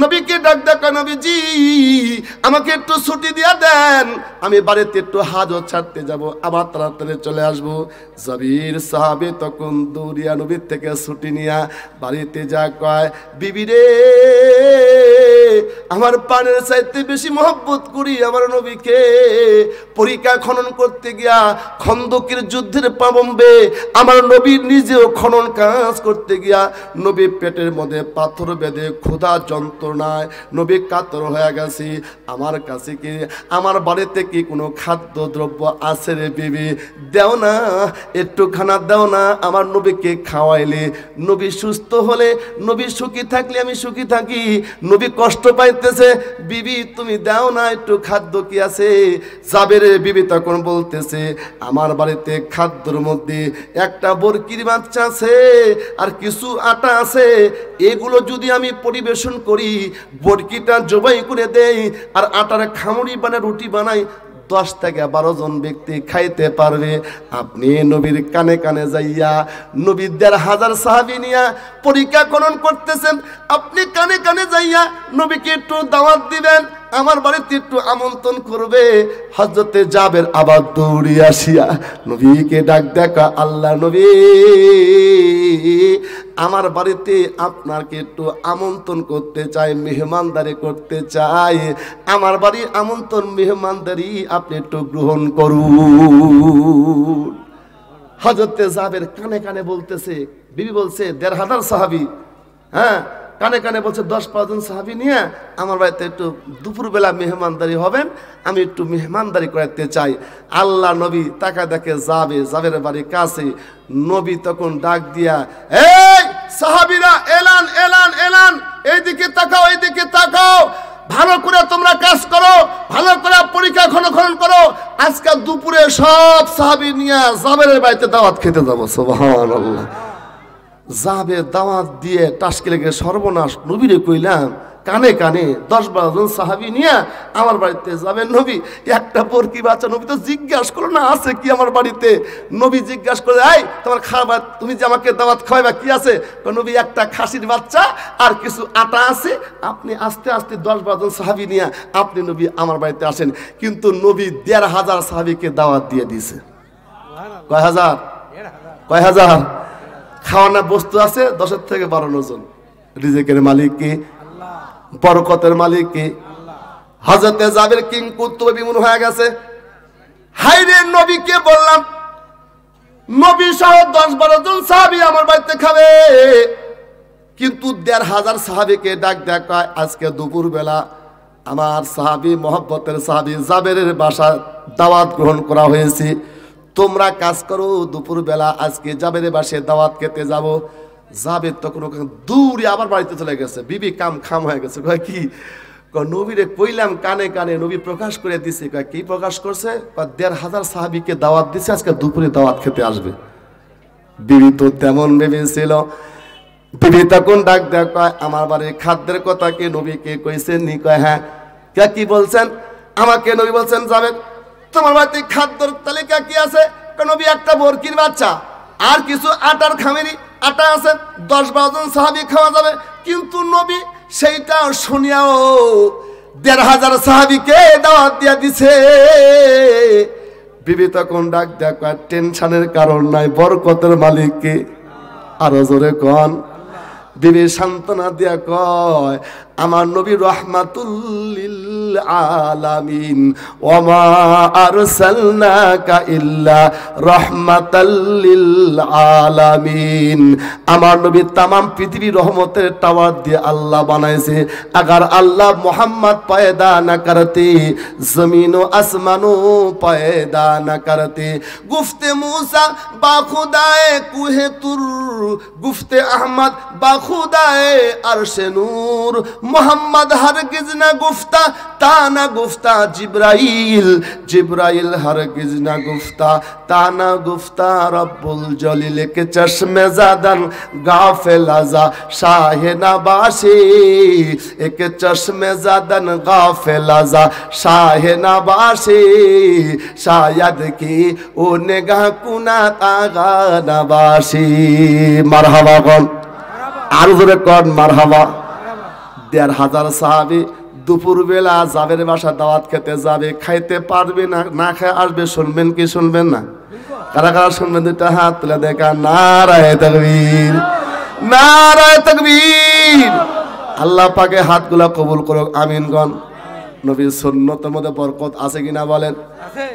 [SPEAKER 1] নবীকে ডাক দেখা, নবীজি আমাকে একটু ছুটি দিয়া দেন, আমি বাড়িতে একটু হাজত ছাড়তে যাব, আবার তাড়াতাড়ি চলে আসবো। জাবির সাহাবী তখন দৌড়িয়া নবীর থেকে ছুটি নিয়া বাড়িতে যা কয়, বিবি রে আমার পানের চাইতে বেশি মহব্বত করি আমার নবীকে। পরীক্ষা খনন করতে গিয়া খন্দকের যুদ্ধের প্রারম্ভে আমার নবী নিজেও খনন কাজ করতে গিয়া নবী পেটের মধ্যে পাথর বেঁধে ক্ষুধা যন্ত্রণায় নবী কাতর হয়ে গেছে। আমার কাছে কি, আমার বাড়িতে কি কোনো খাদ্য দ্রব্য আছে রে বিবি? দেও না, একটু খানা দেও না, আমার নবীকে খাওয়াইলে। নবী সুস্থ হলে, নবী সুখী থাকলে আমি সুখী থাকি, নবী কষ্ট পায় বলতেছে বিবি তুমি দাও না একটু খাদ্য কি আছে। জাবেরের বিবি তখন বলতেছে আমার বাড়িতে খাদ্যর মধ্যে একটা বরকির বাচ্চা আছে আর কিছু আটা আছে, এগুলো যদি আমি পরিবেশন করি, বরকিটা জবাই করে দেই আর আটার খামুড়ি বানায় রুটি বানাই, 10 থেকে 12 জন ব্যক্তি খাইতে পারবে। আপনি নবীর কানে কানে যাইয়া নবীর 1500 সাহাবী নিয়া পরীক্ষা করণ করতেছেন, আপনি কানে কানে যাইয়া নবীকে একটু দাওয়াত দিবেন, আমার বাড়িতে একটু আমন্ত্রণ করবে। হযরতে জাবের আবার দৌড়ে আসিয়া নবীকে ডাক দেখা, আল্লাহ নবী আমার বাড়িতে আপনাকে একটু আমন্ত্রণ করতে চাই, মেহমানদারি করতে চাই, আমার বাড়ির আমন্ত্রণ মেহমানদারি আপনি একটু গ্রহণ করুন। হযরতে জাবের কানে কানে বলতেছে, বিবি বলছে 1500 সাহাবী, হ্যাঁ কানে কানে বলছে 10-15 জন সাহাবী নিয়ে আমার বাড়িতে একটু দুপুরবেলা মেহমানদারি হবেন, আমি একটু মেহমানদারি করাতে চাই। আল্লাহ নবী তাকা দেখে জাবের বাড়ি কাছে। নবী তখন ডাক দিয়া, এই সাহাবীরা এলান এলান এলান, এইদিকে তাকাও এইদিকে তাকাও, ভালো করে তোমরা কাজ করো, ভালো করে পরীক্ষা খনন করো, আজকাল দুপুরে সব সাহাবী নিয়ে জাবেরের বাড়িতে দাওয়াত খেতে যাবো। সুবহানাল্লাহ। জাবের দাওয়াত দিয়ে টাসকে লেগে সর্বনাশ। নবীরে কইলাম কানে কানে 10-12 জন সাহাবী নিয়ে আমার বাড়িতে যাবেন নবী, একটা বরকি বাচ্চা। নবী তো জিজ্ঞাসা করলো না আছে কি আমার বাড়িতে। নবী জিজ্ঞাসা করে, এই তোমার খাবার, তুমি যে আমাকে দাওয়াত খাওয়াইবা কি আছে? নবী একটা খাসির বাচ্চা আর কিছু আটা আছে, আপনি আস্তে আস্তে 10-12 জন সাহাবী নিয়ে আপনি নবী আমার বাড়িতে আসেন। কিন্তু নবী 1500 সাহাবীকে দাওয়াত দিয়ে দিয়েছে। কয় হাজার? কয় হাজার? খাওয়ানোর বস্তু আছে 10 থেকে 12 জন। রিজিকের মালিক কে? বরকতের মালিক কে? হযরতে জাবের কিংকুতুবে বিমূঢ় হয়ে গেছে। হায়রে নবীকে বললাম নবী সহ 10-12 জন সাহাবী আমার বাড়িতে খাবে, কিন্তু 1500 সাহাবীকে ডাক দেখা, আজকে দুপুর বেলা আমার সাহাবী মহব্বতের সাহাবী জাবেরের বাসা দাওয়াত গ্রহণ করা হয়েছে, তোমরা কাজ করো, দুপুর বেলা আজকে জাবেরের বাসায় দাওয়াত খেতে যাব। জাবের তখন ওখানে দূরে আবার বাড়িতে চলে গেছে। বিবি কাম খাম হয়ে গেছে। কয় কি? নবীরে কইলাম কানে কানে, নবী প্রকাশ করে দিছে। কয় কি প্রকাশ করছে? 1500 সাহাবীকে দাওয়াত দিছে, আজকে দুপুরে দাওয়াত খেতে আসবে। বিবি তো তেমন ভেবেছিল। বিবি তখন ডাক দেয়, কয় আমার বাড়ির খাদ্যের কথা কি নবীকে কইছেন নি? কয় হ্যাঁ। কে কি বলছেন? আমাকে নবী বলছেন যাবেন তোমার বাড়িতে খাদ্যর তালিকা কি আছে? নবী একটা বরকির বাচ্চা আর কিছু আটার খামিরি আটা আছে, 10-12 জন সাহাবী খাওয়া যাবে। কিন্তু নবী সেইটা শুনিয়াও 1500 সাহাবীকে দাওয়াত দিয়া দিছে। বিবি তখন ডাক দেয়া, টেনশনের কারণ নাই, বরকতের মালিক কে? আরো জোরে কন। বিবি সান্ত্বনা দিয়া কয়, আমার নবী রাহমাতুল লিল আলামিন, ওয়া মা আরসালনাকা ইল্লা রাহমাতাল লিল আলামিন। আমার নবী तमाम পৃথিবী রহমতের টাওয়ার দিয়ে আল্লাহ বানাইছে। अगर अल्लाह मोहम्मद पैदा न करते, जमीन व आसमानो पैदा न करते। गुफ्ते मूसा बाखुदाए कुहे तुर, गुफ्ते अहमद बाखुदाए अर्शे नूर। मोहम्मद हरगिज न गुफ्ता ताना गुफ्ता जिब्राइल, जिब्राइल हरगिज न गुफ्ता ताना गुफ्ता रब्बुल जलील के चश्मे ज़ादन गाफिल आजा शाहे नबाशी, एक चश्मे ज़ादन गाफिल आजा शाहे नबाशी। शायद की ओ निगाह कुनात आगा नबाशी। मरहबा कौन? आरुज़ कौन मरहबा। 1500 সাহাবী দুপুর বেলা জাবের বাসা দাওয়াত খেতে যাবে, খাইতে পারবে না, না খেয়ে আসবে। শুনবেন কি শুনবেন না? কারা কারা শুনবেন? দুইটা হাত তুলে দেখা। নারায়ে তাকবীর, নারায়ে তাকবীর। আল্লাহ পাকে হাতগুলা কবুল করুক, আমিন গণ। নবীর সুন্নতের মধ্যে বরকত আছে কিনা বলেন?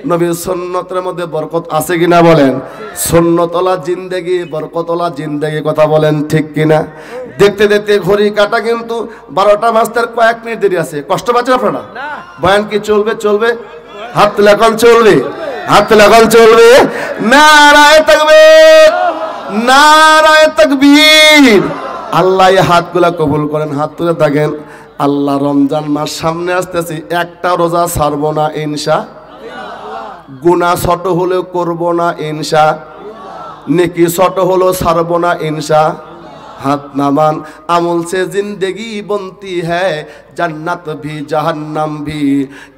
[SPEAKER 1] নবীর সুন্নতের মধ্যে বরকত আছে কিনা বলেন? সুন্নতওয়ালা জিন্দেগি, বরকতওয়ালা জিন্দেগি, কথা বলেন ঠিক কিনা? দেখতে দেখতে ঘড়ি কাটা কিন্তু 12টা বাজতে কয়েক মিনিট দেরি আছে। কষ্ট পাচ্ছেন আপনারা? বয়ান কি চলবে? চলবে। হাত তুলে এখন চলবে, হাত তুলে এখন চলবে। নারায়ে তাকবীর, নারায়ে তাকবীর। আল্লাহ এই হাতগুলা কবুল করেন। হাত তুলে থাকেন। আল্লাহ রমজান মাস সামনে আসতেছি, একটা রোজা ছাড়বো না ইনশা, গুনাহ ছোট হলেও করবো না ইনশা, নেকি ছোট হলেও ছাড়বো না ইনশা। हाथ नामान अमल से जिंदगी बनती है, जन्नत भी जहन्नम भी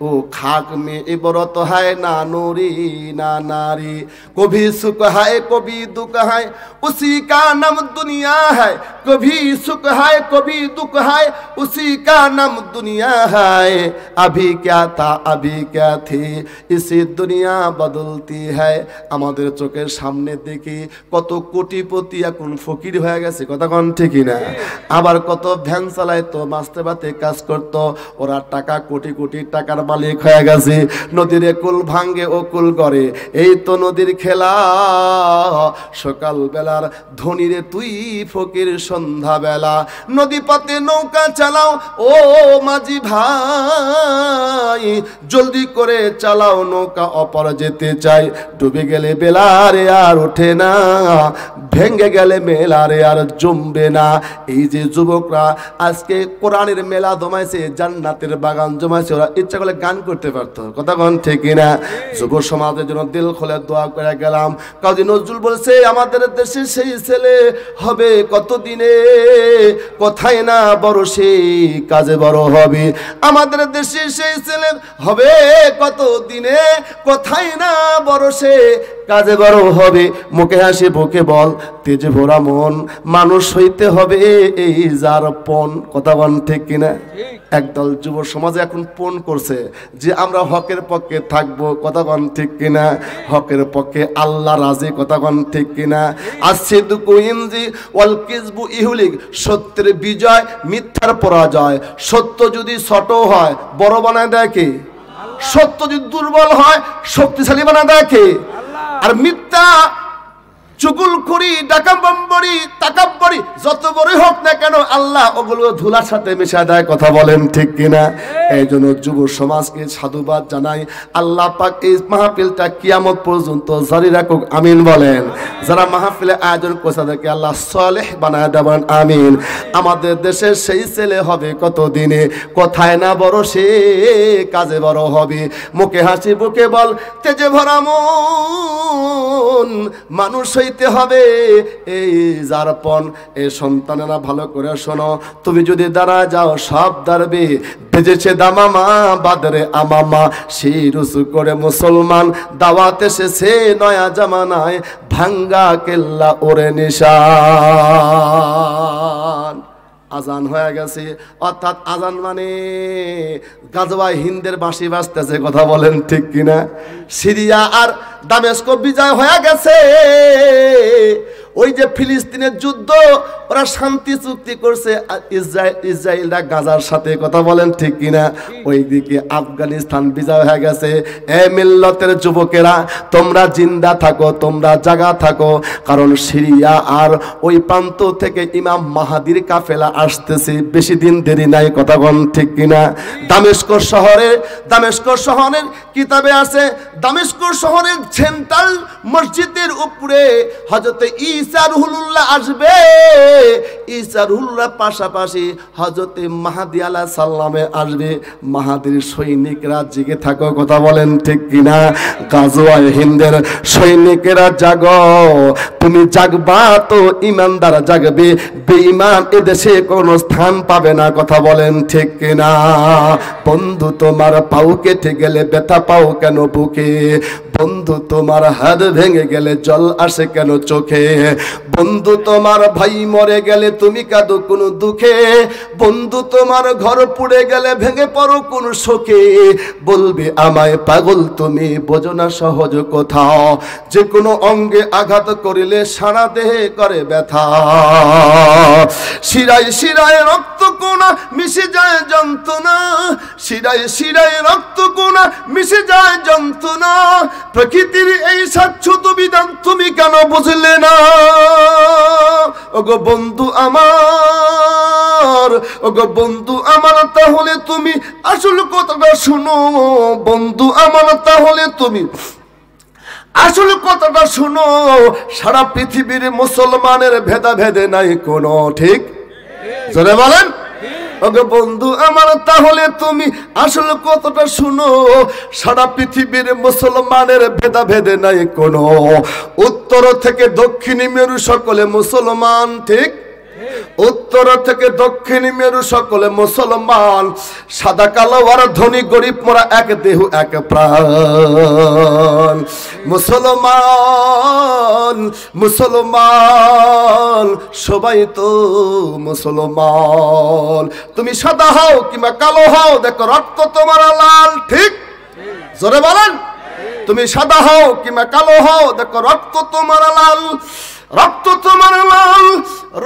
[SPEAKER 1] वो खाक में इबरत है, ना नूरी ना नारी। कभी सुख है कभी दुख है, उसी का नाम दुनिया है। कभी सुख है कभी दुख है, उसी का नाम दुनिया है। अभी क्या था अभी क्या थी, इसी दुनिया बदलती है। আমাদের চোখের সামনে দেখি কত কোটিপতি এখন ফকির হয়ে গেছে, কথা কোন ঠিকই না। আবার কত ভ্যান চালাইতো, মাস্তে বাতে কাজ করতো, ওরা টাকা কোটি কোটি টাকার মালিক হয়ে গেছে। নদীর কুল ভাঙ্গে ও কুল করে, এই তো নদীর খেলা। সকাল বেলার ধনীরে তুই ফকির সন্ধ্যা বেলা। নদী পথে নৌকা চালাও ও মাঝি ভাই, জলদি করে চালাও নৌকা অপর যেতে চাই। ডুবে গেলে বেলারে আর ওঠে না, ভেঙ্গে গেলে মেলারে আর জমবে না। এই যে যুবকরা আজকে কোরআনের মেলা জমাইছে, জান্নাতের বাগান জমাইছে, ওরা ইচ্ছা করলে গান করতে পারতো, কথা কোন ঠিক না। যুব সমাজের জন্য দিল খুলে দোয়া করে গেলাম। কাজী নজরুল বলছে আমাদের দেশে সেই ছেলে হবে কতদিনে, কোথায় না বড় সেই কাজে বড় হবে। আমাদের দেশে সেই ছেলে হবে কতদিনে, কোথায় না বড় সে কাজে বড় হবে। মুখে হাসি বুকে বল, তেজে ভরা মন, মানুষ হইতে হবে এই যার পণ, কথা বল ঠিক কিনা। একদল যুব সমাজে এখন পণ করছে যে আমরা হকের পক্ষে থাকবো, কথা বল ঠিক কিনা। হকের পক্ষে আল্লাহ রাজি, কথা বল ঠিক কিনা। আসিদকু ইনজি ওয়াল কিযবু ইহুলিক, সত্যের বিজয় মিথ্যার পরাজয়। সত্য যদি ছোট হয় বড় বানায় দেয় কে? সত্য যদি দুর্বল হয় শক্তিশালী বানায় দেয় কে? আর মিথ্যা চুগুলখুরি ডাকাম্বরি তাকাব্বরি যত বড়ই হোক না কেন আল্লাহ ওগুলো ধুলার সাথে মিশা দেয়, কথা বলেন ঠিক কিনা। এই জন্য যুব সমাজকে সাধুবাদ জানাই। আল্লাহ পাক এই মাহফিলটা কিয়ামত পর্যন্ত জারি রাখুক, আমিন বলেন। যারা মাহফিলে আয়োজন করছে তাদেরকে আল্লাহ সালেহ বানায় দেবেন, আমিন। আমাদের দেশের সেই ছেলে হবে কতদিনে, কোথায় না বড় সে কাজে বড় হবে। মুখে হাসি বুকে বল, তেজে ভরা মন, মানুষ হইতে হবে এই যারপন। এই সন্তানেরা ভালো করে শোনো, তুমি যদি দাঁড়া যাও সব দাঁড়বে। বেজেছে দামামা বাদরে আমামা, সেই রুসু করে মুসলমান দাওয়াত এসেছে নয়া জামানায়, ভাঙ্গা কেল্লা ওরে নিশান। আজান হয়ে গেছে, অর্থাৎ আজান মানে গাজওয়া হিন্দের বাঁশি বাজতেছে, কথা বলেন ঠিক কিনা। সিরিয়া আর দামেস্ক বিজয় হয়ে গেছে। ওই যে ফিলিস্তিনের যুদ্ধ, ওরা শান্তি চুক্তি করছে ইসরায়েলরা গাজার সাথে, কথা বলেন ঠিক কিনা। ওইদিকে আফগানিস্তান বিজয় হয়ে গেছে। এ মিল্লতের যুবকেরা তোমরা জিন্দা থাকো, তোমরা জাগা থাকো, কারণ সিরিয়া আর ওই প্রান্ত থেকে ইমাম মাহাদির কাফেলা আসতেছে, বেশি দিন দেরি নাই, কথা বলেন ঠিক কিনা। দামেস্ক শহরের কিতাবে আছে, দামেস্ক শহরের সেন্ট্রাল মসজিদের উপরে হযরত ঈসা রুহুল্লাহ আসবে। ঈসা রুহুল্লাহ পাশাপাশি হযরত মাহদী আলাইহিস সালামে আসবে। মাহাদির সৈনিকরা জেগে থাকো, কথা বলেন ঠিক কিনা। গাজওয়ায়ে হিন্দের সৈনিকেরা জাগো, তুমি জাগবা তো ইমানদার জাগবে, বেঈমান এদেশে কোনো স্থান পাবে না, কথা বলেন ঠিক কিনা। বন্ধু তোমার পাও কেটে গেলে ব্যথা পাও কেন বুকে, বন্ধু তোমার হাত ভেঙে গেলে জল আসে কেন চোখে, বন্ধু তোমার ভাই মরে গেলে তুমি কাঁদো কোন দুঃখে, বন্ধু তোমার ঘর পুড়ে গেলে ভেঙে পড়ো কোন শোকে, বলবে আমায় পাগল তুমি বোঝো না সহজ কোথাও, যে কোনো অঙ্গে আঘাত করিলে সারা দেহে করে ব্যথা, শিরায় শিরায় রক্ত কোনা মিশে যায় যন্ত্রণা, শিরায় শিরায় রক্ত কোনা মিশে যায় যন্ত্রণা, প্রকৃতির এই শাশ্বত বিধান তুমি কেন বুঝলে না, ওগো বন্ধু আমার, ওগো বন্ধু আমার তাহলে তুমি আসল কথাটা শুনো, বন্ধু আমার তাহলে তুমি আসল কথাটা শুনো, সারা পৃথিবীর মুসলমানের ভেদাভেদে নাই কোনো, ঠিক জোরে বলেন, ওগো বন্ধু আমার, তাহলে তুমি আসলে কতটা শুনো, সারা পৃথিবীর মুসলমানের ভেদাভেদে নাই কোনো, উত্তর থেকে দক্ষিণ মেরু সকলে মুসলমান, ঠিক? উত্তর থেকে দক্ষিণ মেরু সকলে মুসলমান, সাদা কালো আর ধনী গরিব মোরা এক দেহ এক প্রাণ, মুসলমান মুসলমান সবাই তো মুসলমান। তুমি সাদা হও কিংবা কালো হও, দেখো রক্ত তোমার লাল, ঠিক? জোরে বলেন। তুমি সাদা হও কিংবা কালো হও, দেখো রক্ত তোমার লাল, রক্ত তোমার লাল,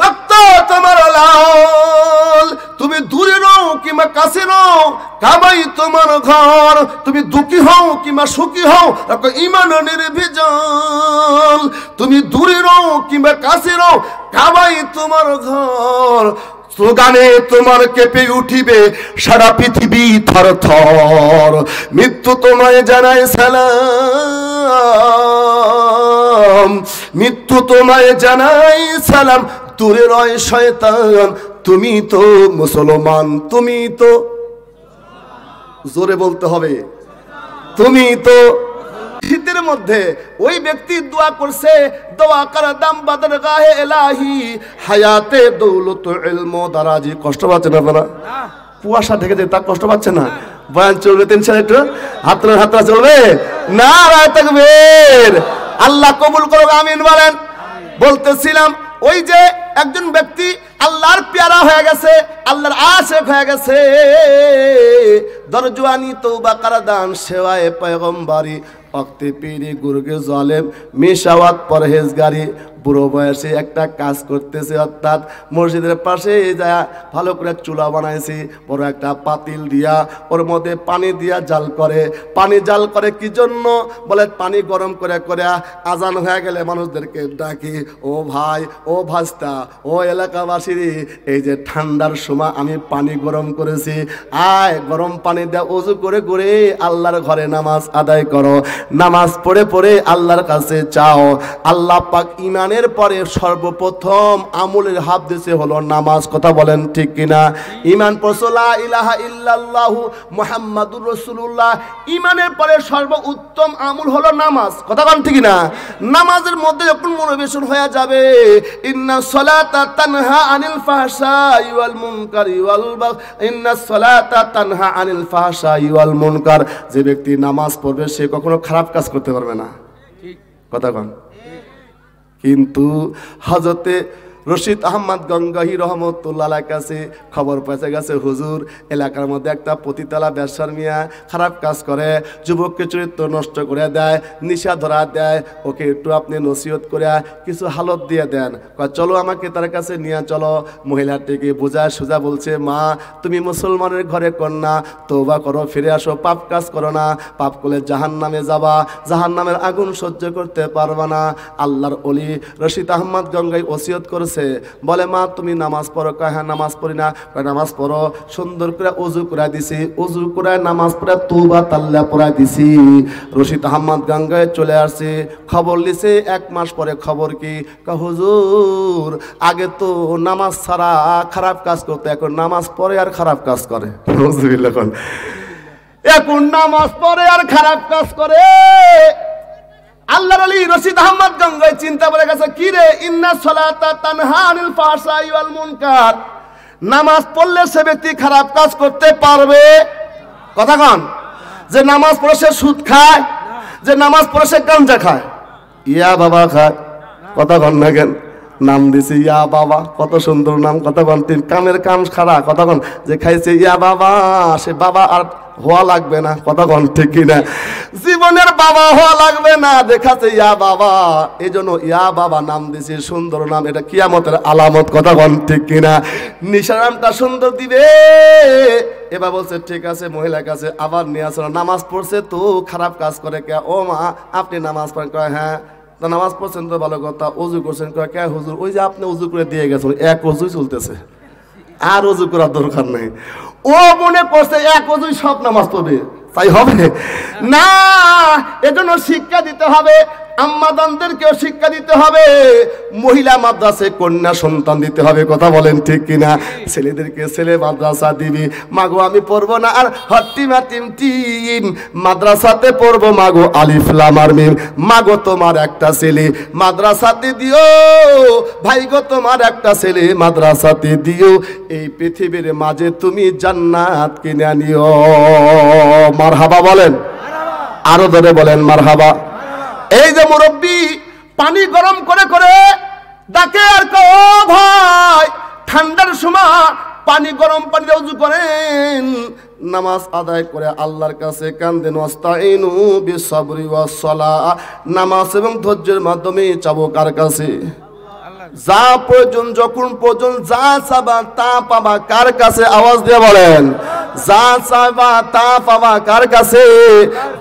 [SPEAKER 1] রক্ত তোমার লাল। তুমি দূরে রও কিংবা কাছে রও, কাবাই তোমার ঘর। তুমি দুঃখী হও কিংবা সুখী হও, রাখো ঈমান নির্ভেজাল। তুমি দূরে রও কিংবা কাছে রও, কাবাই তোমার ঘর। স্লোগানে তোমার কেঁপে উঠিবে সারা পৃথিবী থর থর। মৃত্যু তোমায় জানায় সালাম, মৃত্যু তোমায় জানায় সালাম। দূরে রয় শয়তান, তুমি তো মুসলমান, তুমি তো, জোরে বলতে হবে, তুমি তো। শীতের মধ্যে ওই ব্যক্তি দোয়া করছে, দোয়া কর দাম বাদর গাহে এলাহি, হায়াতে দৌলত ইলম দারাজি। কষ্ট পাচ্ছে না আপনারা? কুয়াশা ঢেকে যায়, তা কষ্ট পাচ্ছে না? বয়ান চলবে টেনশন, একটু হাতরা হাতরা চলবে না, রায় তাকবীর। আল্লাহ কবুল করুক, আমিন বলেন। বলতেছিলাম ওই যে একজন ব্যক্তি আল্লাহর পেয়ারা হয়ে গেছে, আল্লাহর আশিক হয়ে গেছে, দরজওয়ানি তওবা করদান সেওয়ায়ে পয়গম্বরি, ওয়াক্তে পীরি গুরগে জালেম মিশাওয়াত পরহেজগারি। বুড়ো বয়সে একটা কাজ করতেছে, অর্থাৎ মসজিদের পাশে যা ভালো করে চুলা বানাইছি, বড় একটা পাতিল দিয়া ওর মধ্যে পানি দিয়া জাল করে। পানি জাল করে কি জন্য? বলে পানি গরম করে করে আজান হয়ে গেলে মানুষদেরকে ডাকি, ও ভাই, ও ভাস্তা, ও এলাকাবাসী, এই যে ঠান্ডার সময় আমি পানি গরম করেছি, আয় গরম পানি দেয়া ওযু করে করে আল্লাহর ঘরে নামাজ আদায় করো। নামাজ পড়ে পড়ে আল্লাহর কাছে চাও। আল্লাহ পাক ঈমানের পরে সর্বপ্রথম আমলের হাত দিয়েছে হলো নামাজ। কথা বলেন ঠিক কিনা? ঈমান পড়ছো লা ইলাহা ইল্লাল্লাহু মুহাম্মাদুর রাসূলুল্লাহ, ঈমানের পরে সর্বোত্তম আমল হলো নামাজ। কথা বলেন ঠিক কিনা? নামাজের মধ্যে যখন মনোবেশন হয়ে যাবে, ইন্নাস সালাতা তানহা আনিল ফাহশাই ওয়াল মুনকারি ওয়াল বাগ, ইন্নাস সালাতা তানহা আনিল ফাহশাই ওয়াল মুনকার। যে ব্যক্তি নামাজ পড়বে সে কখনো খারাপ কাজ করতে পারবে না। কথা কন। কিন্তু হযরতে রশিদ আহমদ গঙ্গাহী রহমতুল্লাহ কাছে খবর পৌঁছে গেছে, হুজুর এলাকার মধ্যে একটা পতিতালা ব্যবসার মিয়া খারাপ কাজ করে, যুবককে চরিত্র নষ্ট করে দেয়, নিশা ধরা দেয়, ওকে একটু আপনি নসিহত করে কিছু হালত দিয়ে দেন। চলো আমাকে তার কাছে নিয়ে চলো। মহিলাটিকে বোঝা সোজা বলছে, মা তুমি মুসলমানের ঘরে কন্যা, তওবা করো, ফিরে আসো, পাপ কাজ করো না, পাপ করলে জাহান্নামে যাবা, জাহান্নামের আগুন সহ্য করতে পারবা না। আল্লাহর ওলি রশিদ আহমদ গঙ্গাই ওসিয়ত করেছে, বলে মা তুমি নামাজ পড়ো? কয় হ্যাঁ নামাজ পড়ি না। কয় নামাজ পড়ো। সুন্দর করে ওযু করে দিছি, ওযু করে নামাজ পড়ে তওবা তাল্লা পড়াই দিছি। রশিদ আহমদ গঙ্গায় চলে আসছে, খবর লিছে। 1 মাস পরে খবর কি? কয় হুজুর আগে তো নামাজ ছাড়া খারাপ কাজ করতে, এখন নামাজ পড়ে আর খারাপ কাজ করে। এখন নামাজ পড়ে আর খারাপ কাজ করে। আল্লাহর ওলি রশিদ আহমদ গঙ্গাই চিন্তা করে গেছে, কি রে, ইন্নাস সালাতা তানহা আনিল ফাহশাই ওয়াল মুনকার। নামাজ পড়লে সে ব্যক্তি খারাপ কাজ করতে পারবে? কথা কন। যে নামাজ পড়ে সে সুদ খায়, যে নামাজ পড়ে সে গাঁজা খায়, ইয়া বাবা খায়। কথা কন না কেন? নাম দিছে ইয়া বাবা, কত সুন্দর নাম। কথা কন। তিন কামের কাম খারাপ। কথা কন। যে খাইছে ইয়া বাবা, সে বাবা আর হওয়া লাগবে না। কথা কন ঠিক কিনা? জীবনের বাবা হওয়া লাগবে না, দেখাচ্ছে ইয়া বাবা, এই জন্য ইয়া বাবা নাম দিছে, সুন্দর নাম, এটা কিয়ামতের আলামত। কথা কন ঠিক কিনা? নিশার নামটা সুন্দর দিবে। এবার বলছে ঠিক আছে, মহিলার কাছে আবার নিয়ে আসলো। নামাজ পড়ছে তো খারাপ কাজ করে কে? ও মা আপনি নামাজ পড়েন? কয় হ্যাঁ। নামাজ পড়ছেন তো ভালো কথা, ওযু করছেন? কয় কে হুজুর? ওই যে আপনি ওযু করে দিয়ে গেছেন, এক ওযুই চলতেছে, আর ওযু করার দরকার নেই। ও মনে করছে এক ওযুই সব নামাজ পড়বে, তাই হবে না। এজন্য শিক্ষা দিতে হবে। আম্মাদানদেরকেও শিক্ষা দিতে হবে, মহিলা মাদ্রাসায় কন্যা সন্তান দিতে হবে। কথা বলেন ঠিক কিনা? ছেলেদেরকে ছেলে মাদ্রাসা দিবি, মাগো আমি পড়বো না আর হট্টিমা টিম টিম মাদ্রাসাতে পড়বো, মাগো আলিফ লাম আর মিম। মাগো তোমার একটা ছেলে মাদ্রাসাতে দিও, ভাই গো তোমার একটা ছেলে মাদ্রাসাতে দিও, এই পৃথিবীর মাঝে তুমি জান্নাত কিনে নিও। মারহাবা বলেন, আরো ধরে বলেন মারহাবা। এই যে মুরব্বী পানি গরম করে করে ডাকে আর কো ভাই, ঠান্ডার সময় পানি গরম পানি ওযু করেন, নামাজ আদায় করে আল্লাহর কাছে কান্দেন, ওয়াস্তাইনু বিসবরি ওয়াস সালাহ, নামাজ এবং ধৈর্যের মাধ্যমে চাবো কার কাছে? যা প্রয়োজন যখন প্রয়োজন যা চাবা তা পাবা কার কাছে? আওয়াজ দিয়ে বলেন, যা চাইবা তা পাবা কার কাছে?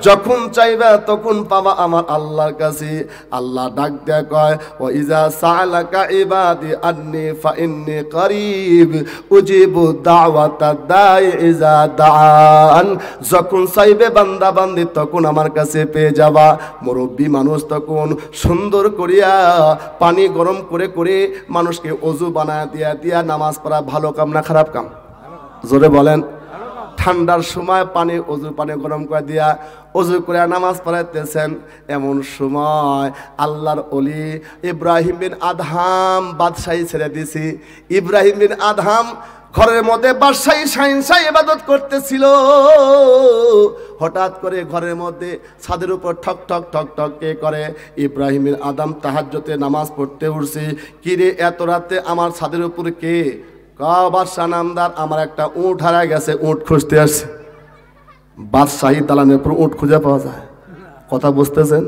[SPEAKER 1] যখন চাইবা তখন পাবা আমার আল্লাহর কাছে। আল্লাহ ডাক দেয়া কয়, ও ইজা সালাকা ইবাদি আন্নি ফাইন্নি করিব উজিবু দাওয়াতা দাই ইজা দান। যখন চাইবে বান্দা বান্দি তখন আমার কাছে পেয়ে যাবা। মুরব্বী মানুষ তখন সুন্দর করিয়া পানি গরম করে করে মানুষকে ওযু বানায় দিয়া দিয়া নামাজ পড়া ভালো কাম না খারাপ কাম? জোরে বলেন। ঠান্ডার সময় পানি ওযু পানি গরম করে দিয়া ওযু করে নামাজ পড়াইতেছেন, এমন সময় আল্লাহর ওলি ইব্রাহিম বিন আদহাম বাদশাহী ছেড়ে দিছি। ইব্রাহিম বিন আদহাম ঘরের মধ্যে বাদশাহী শাহিনশাহী ইবাদত করতেছিল। হঠাৎ করে ঘরের মধ্যে ছাদের উপর ঠক ঠক ঠক ঠক কে করে? ইব্রাহিম বিন আদম তাহাজ্জুদে নামাজ পড়তে উঠছে। কি রে এত রাতে আমার ছাদের উপর কে? বাদশাহ নামদার, আমার একটা উট হারায় গেছে, উট খুঁজতে আসছে। বাদশাহী দালানের উপর উট খুঁজে পাওয়া যায়? কথা বুঝতেছেন?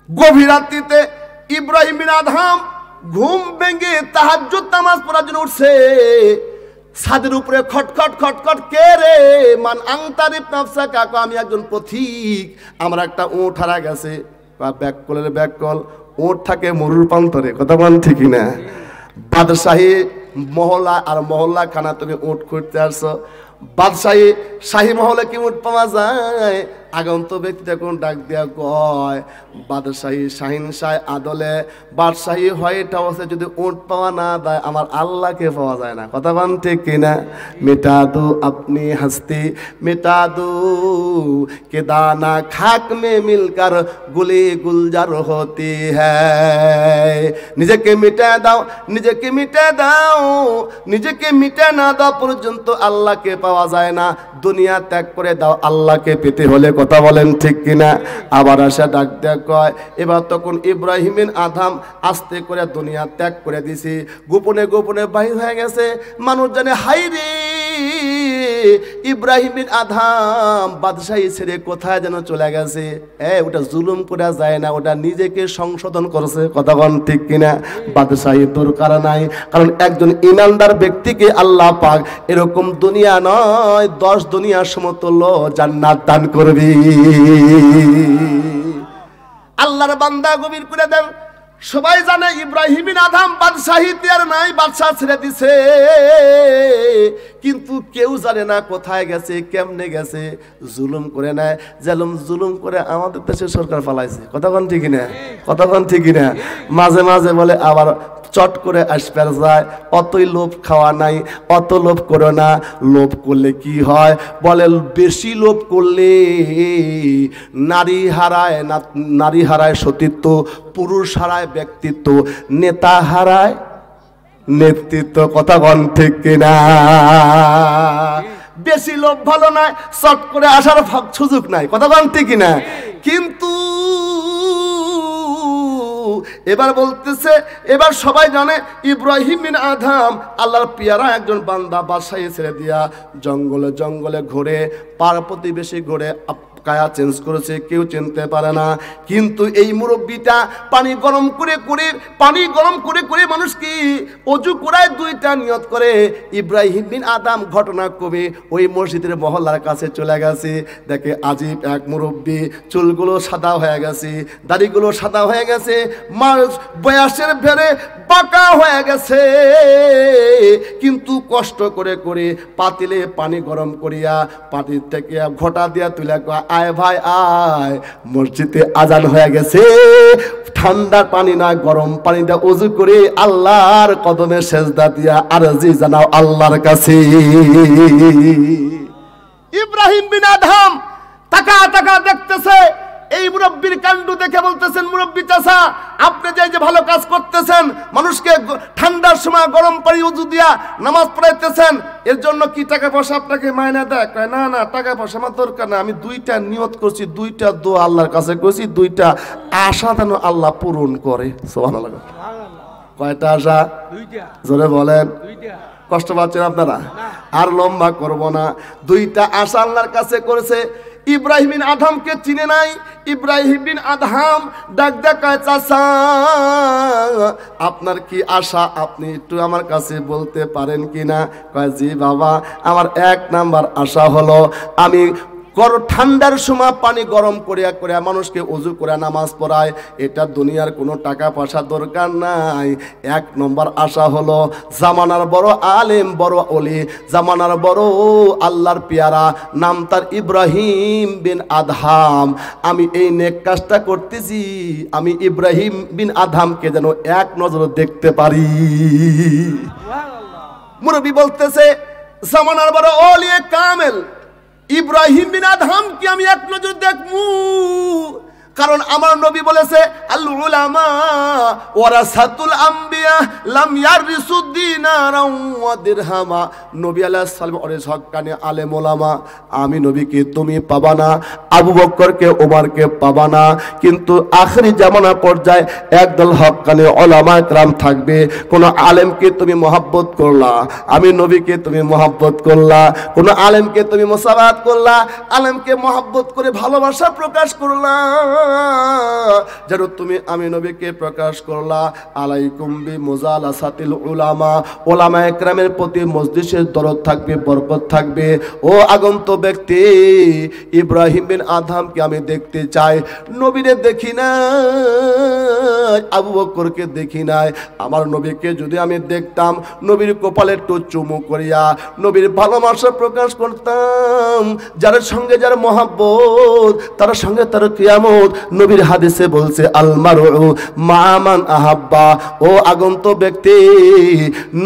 [SPEAKER 1] গভীর রাত্রিতে ইব্রাহিম বিন আদহাম ঘুম ভেঙে তাহাজ্জুদ নামাজ পড়ার জন্য উঠছে। ছাদের উপরে খটখট খটখট, কে রে? মান আংতারিফ নাফসা কাকা, আমি একজন পথিক, আমার একটা উট হারা গেছে। ব্যাক কলের ব্যাক কল, উট থাকে মরুর প্রান্তরে। কথা বলেন ঠিকই না? বাদশাহী মহল্লা আর মহল্লা খানা তুমি উট খুঁজতে আসছো। বাদশাহী শাহী মহলে কি উট পাওয়া যায়? আগন্ত ব্যক্তি তখন ডাক দেয়া কয়, বাদশাহী শাহিনশাহ আদলে বাদশাহী হয় এটা হচ্ছে যদি উট পাওয়া না যায় আমার আল্লাহকে পাওয়া যায় না। কথা বলেন ঠিক কিনা? মিটা দো আপনি হস্তি মিটা দো কে দানা খাক মে মিলকর গুলি গুলজার হতি হ্যায়। নিজেকে মিটা দাও, নিজেকে মিটা দাও, নিজেকে মিটা না দাও পর্যন্ত আল্লাহকে পাওয়া যায় না। দুনিয়া ত্যাগ করে দাও আল্লাহকে পেতে হলে। কথা বলেন ঠিক কিনা? আবার আসা ডাক দেয়া কয়, এবার তখন ইব্রাহিম বিন আদহাম আস্তে করে দুনিয়া ত্যাগ করে দিছি, গোপনে গোপনে বাহির হয়ে গেছে। মানুষ জানে হাই রে ইব্রাহিম বিন আদহাম বাদশাহী ছেড়ে কোথায় যেন চলে গেছে। ওটা জুলুম করা যায় না, ওটা নিজেকে সংশোধন করেছে। কথা বলেন ঠিক কিনা? বাদশাহী দরকার নাই, কারণ একজন ইমানদার ব্যক্তিকে আল্লাহ পাক এরকম দুনিয়া নয় 10 দুনিয়ার সমতুল্য জান্নাত দান করবি। আল্লাহর বান্দা গভীর করে দেন। সবাই জানে ইব্রাহিম বিন আদহাম বাদশাহীতে আর নাই, বাদশাহ ছেড়ে দিছে, কিন্তু কেউ জানে না কোথায় গেছে, কেমনে গেছে। জুলুম করে নেয়, জুলুম করে আমাদের দেশের সরকার পালাইছে। কতক্ষণ ঠিকই না? কতক্ষণ ঠিকই না? মাঝে মাঝে বলে আবার চট করে আসবার যায়, অতই লোভ খাওয়া নাই, অত লোভ করো না। লোভ করলে কি হয় বলে? বেশি লোভ করলে নারী হারায় সতীত্ব, পুরুষ হারায় ব্যক্তিত্ব, নেতা হারায় নেতৃত্ব। কথা বল ঠিক কিনা? বেশি লোভ ভালো নয়, চট করে আসার সুযোগ নাই। কথা বল ঠিক কিনা? কিন্তু এবার বলতেছে, এবার সবাই জানে ইব্রাহিম বিন আদহাম আল্লাহর পিয়ারা একজন বান্দা, বাদশাহী ছেড়ে দিয়া জঙ্গলে জঙ্গলে ঘুরে, পাড়া প্রতিবেশী ঘুরে কায়া চেঞ্জ করেছে, কেউ চিনতে পারে না। কিন্তু এই মুরব্বীটা পানি গরম করে করে মানুষ কি অজু করায় 2টা নিয়ত করে। ইব্রাহিম বিন আদহাম ঘটনা কবি ওই মসজিদের মহল্লার কাছে চলে গেছে, দেখে আজিব এক মুরব্বী, চুলগুলো সাদা হয়ে গেছে, দাড়িগুলো সাদা হয়ে গেছে, বয়সের ভেরে বাঁকা হয়ে গেছে, কিন্তু কষ্ট করে করে পাতিলে পানি গরম করিয়া পাতির থেকে ঘটা দিয়া তুলে আয় ভাই আয়, মসজিদে আজান হয়ে গেছে, ঠান্ডা পানি না গরম পানি দিয়ে ওযু করে আল্লাহর কদমে সেজদা দিয়া আরজি জানাও আল্লাহর কাছে। ইব্রাহিম বিন আদহাম তাকা তাকা দেখতেছে, এই মুরব্বির কাণ্ড দেখে বলতেছেন, মুরব্বি চাচা আপনি যে ভালো কাজ করতেছেন, মানুষকে ঠান্ডার সময় গরম পানি ওযু দিয়া নামাজ পড়াইতেছেন, এর জন্য কি টাকা পয়সা আপনাকে মাইনা দেয়? কয় না না, টাকা পয়সা আমার দরকার না, আমি দুইটা নিয়ত করছি, দুইটা দোয়া আল্লাহর কাছে করছি, দুইটা আশা যেন আল্লাহ পূরণ করে। সুবহানাল্লাহ। কয়টা আশা? জোরে বলেন। কষ্ট পাচ্ছেন আপনারা? আর লম্বা করব না। দুইটা আশা আল্লাহর কাছে করেছে। ইব্রাহিম বিন আদহামকে চিনে নাই। ইব্রাহিম বিন আদহাম ডাক দেখায়, চাচা আপনার কি আশা, আপনি একটু আমার কাছে বলতে পারেন কিনা? কয় জি বাবা, আমার 1 নাম্বার আশা হলো আমি ঠান্ডার সময় পানি গরম করিয়া করিয়া মানুষকে ওযু করে নামাজ পড়ায়, এটা দুনিয়ার কোনো টাকা পয়সা দরকার নাই। 1 নম্বর আশা হলো জামানার বড় আলেম, বড় ওলি, জামানার বড় আল্লাহর পেয়ারা, নাম তার ইব্রাহিম বিন আদহাম, আমি এই নেক কাজটা করতেছি, আমি ইব্রাহিম বিন আদহামকে যেন 1 নজরে দেখতে পারি। মুরব্বি বলতেছে, জামানার বড় ওলি কামেল ইব্রাহিম বিন আদহাম কি আমি 1 নজর দেখবো? কারণ আমার নবী বলেছে, আল উলামা ওয়ারাসাতুল আম্বিয়া লাম ইয়ারিসুদ দিনারাও ওয়া দিরহামা। নবী আলাইহিস সালাম ওরে হক্কানি আলেম ওলামা, আমি নবীকে তুমি পাবা না, আবু বকরকে ওমরকে পাবা না, কিন্তু আখেরি জামানা পর্যায়ে একদল হক্কানি ওলামা کرام থাকবে। কোন আলেমকে তুমি মহব্বত করলা, আমি নবীকে তুমি মহব্বত করলা, কোন আলেমকে তুমি মুসাবাত করলা, আলেমকে মহব্বত করে ভালোবাসা প্রকাশ করলা, যেন তুমি আমি নবীকে প্রকাশ করলা। আলাইকুম বি মুজালাসাতিল উলামা, উলামায়ে কেরামের প্রতি মজলিসের দরদ থাকবে, বরকত থাকবে। ও আগন্ত ব্যক্তি, ইব্রাহিম বিন আদহামকে আমি দেখতে চাই, নবীরে দেখি না, আবু বকরকে দেখি নাই, আমার নবীকে যদি আমি দেখতাম, নবীর কপালে একটু চুমু করিয়া নবীর ভালোবাসা প্রকাশ করতাম। যার সঙ্গে যার মহব্বত, তার সঙ্গে তার কিয়ামত। নবীর হাদিসে বলছে, আল মারউ মা মান আহাব্বা। ও আগন্ত ব্যক্তি,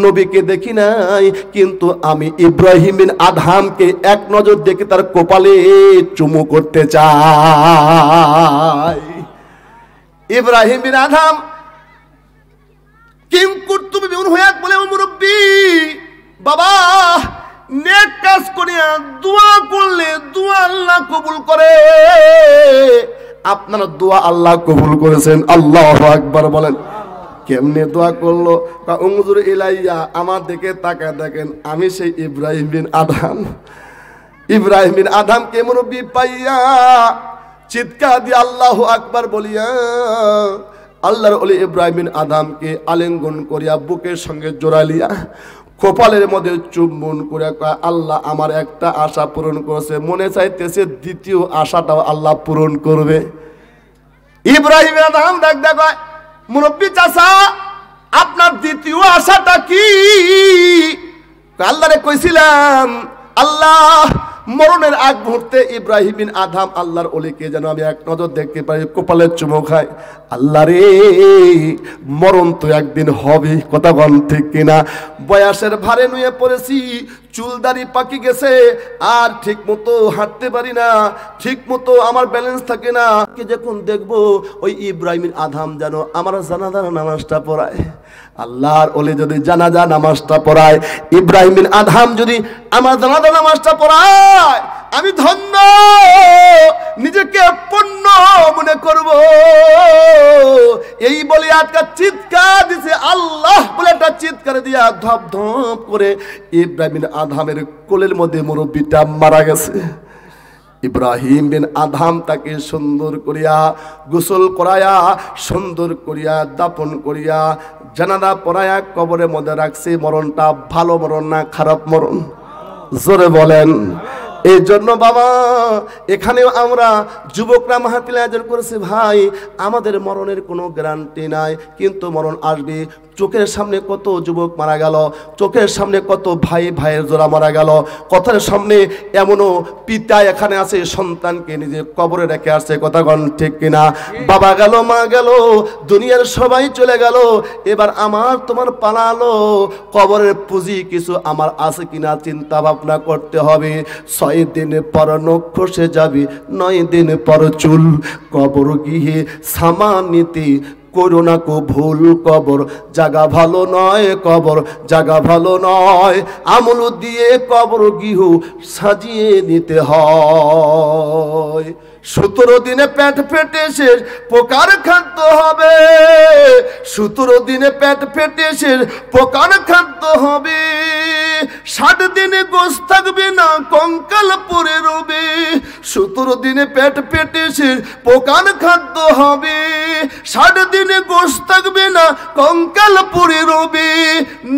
[SPEAKER 1] নবীকে দেখি নাই, কিন্তু আমি ইব্রাহিম বিন আদহামকে 1 নজর দেখে তার কপালে চুমু করতে চাই। ইব্রাহিম বিন আদহাম কিম কুরতুবি বিন হুয়াত বলে, ও মুরব্বি বাবা, নেক কাজ করিয়া দোয়া করলে দোয়া আল্লাহ কবুল করে। আপনার দোয়া আল্লাহ কবুল করেছেন, আল্লাহু আকবার বলেন। কেমনে দোয়া করলো? উনজুর ইলাইয়া, আমার দিকে তাকায় দেখেন, আমি সেই ইব্রাহিম বিন আদহাম। ইব্রাহিম বিন আদহামকে মুরব্বি পাইয়া চিৎকার দিয়ে আল্লাহু আকবার বলিয়া আল্লাহর ওলি ইব্রাহিম বিন আদহামকে আলিঙ্গন করিয়া বুকের সঙ্গে জড়ালিয়া কপালের মধ্যে চুম্বন করে কয়, আল্লাহ আমার একটা আশা পূরণ করেছে, মনে চাইতেছে দ্বিতীয় আশাটাও আল্লাহ পূরণ করবে। ইব্রাহিম বিন আদহাম ডাক দেয়, মুরব্বি চাচা আপনার দ্বিতীয় আশাটা কি? আল্লাহরে কইছিলাম, আল্লাহ মরণের আগ মুহূর্তে ইব্রাহিম বিন আদহাম আল্লাহর ওলিকে যেন আমি 1 নজর দেখতে পারি, কপালের চুমু খাই। আল্লাহ রে, মরণ তো একদিন হবে, কথা বল ঠিক কিনা? বয়সের ভারে নুয়ে পড়েছি, চুলদারি পাকি গেছে, আর ঠিক মতো হাঁটতে পারি না, ঠিক মতো আমার ব্যালেন্স থাকে না। কে যখন দেখবো ওই ইব্রাহিম বিন আদহাম যেন আমার জানাজা নামাজটা পড়ায়। আল্লাহর ওলি যদি জানাজা নামাজটা পড়ায়, ইব্রাহিম বিন আদহাম যদি আমার জানাজা নামাজটা পড়ায়, আমি ধন্য, নিজেকে পূর্ণ মনে করব। এই বলে একটা চিৎকার দিছে, আল্লাহ বলে একটা চিৎকার দিয়া ধপ ধপ করে ইব্রাহিম বিন আদহামের কোলের মধ্যে মুরব্বিটা মারা গেছে। ইব্রাহিম বিন আদহাম তাকে সুন্দর করিয়া গোসল করায়া, সুন্দর করিয়া দাপন করিয়া, জানাজা পড়ায়া কবরের মধ্যে রাখছে। মরণটা ভালো মরণ না খারাপ মরণ? জোরে বলেন। এই জন্য বাবা এখানেও আমরা যুবকরা মাহফিল আয়োজন করেছি ভাই, আমাদের মরণের কোনো গ্যারান্টি নাই, কিন্তু মরণ আসবে। চোখের সামনে কত যুবক মারা গেল, চোখের সামনে কত ভাই ভাইয়ের জোড়া মারা গেল, কথার সামনে এমনও পিতা এখানে আছে সন্তানকে নিজে কবরে রেখে আসছে, কথা কোন ঠিক কিনা? বাবা গেল, মা গেল, দুনিয়ার সবাই চলে গেল, এবার আমার তোমার পালালো, কবরের পুঁজি কিছু আমার আছে কিনা চিন্তা ভাবনা করতে হবে। 6 দিন পর নখ খসে যাবে, 9 দিন পর চুল, কবর গিয়ে সামানিতি করোনা কো ভুল, কবর জায়গা ভালো নয়, কবর জায়গা ভালো নয়, আমল দিয়ে কবর গৃহ সাজিয়ে নিতে হয়। 17 দিনে পেট ফেটে শেষ পোকার খাদ্য হবে, 17 দিনে পেট ফেটে শেষ পোকার খাদ্য হবে, 60 দিনে গোশ থাকবে না কঙ্কাল পরে রবে, 17 দিনে পেট ফেটে শেষ পোকার খাদ্য হবে, 60 দিনে গোশ থাকবে না কঙ্কাল পরে রবে,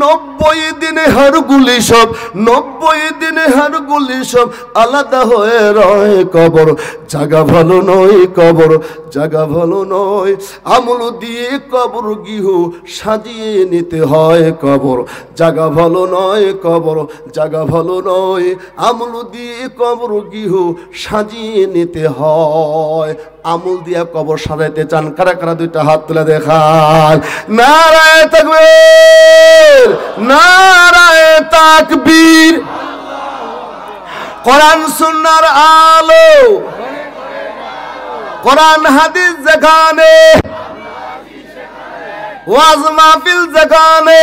[SPEAKER 1] 90 দিনে হাড়গুলি সব, 90 দিনে হাড়গুলি সব আলাদা হয়ে রয়, কবর জায়গা ভালো নয়, কবর জায়গা ভালো নয়, আমল দিয়ে কবর গৃহ সাজিয়ে নিতে হয়, কবর জায়গা ভালো নয়, কবর জায়গা ভালো নয়, আমল দিয়ে কবর গৃহ সাজিয়ে নিতে হয়। আমল দিয়ে কবর সাজাইতে চান কারা কারা? 2টা হাত তুলে দেখান। নারায়ে তাকবীর, নারায়ে তাকবীর। কোরআন সুন্নাহর আলো, কোরআন হাদিস যেখানে, ওয়াজ মাহফিল যেখানে,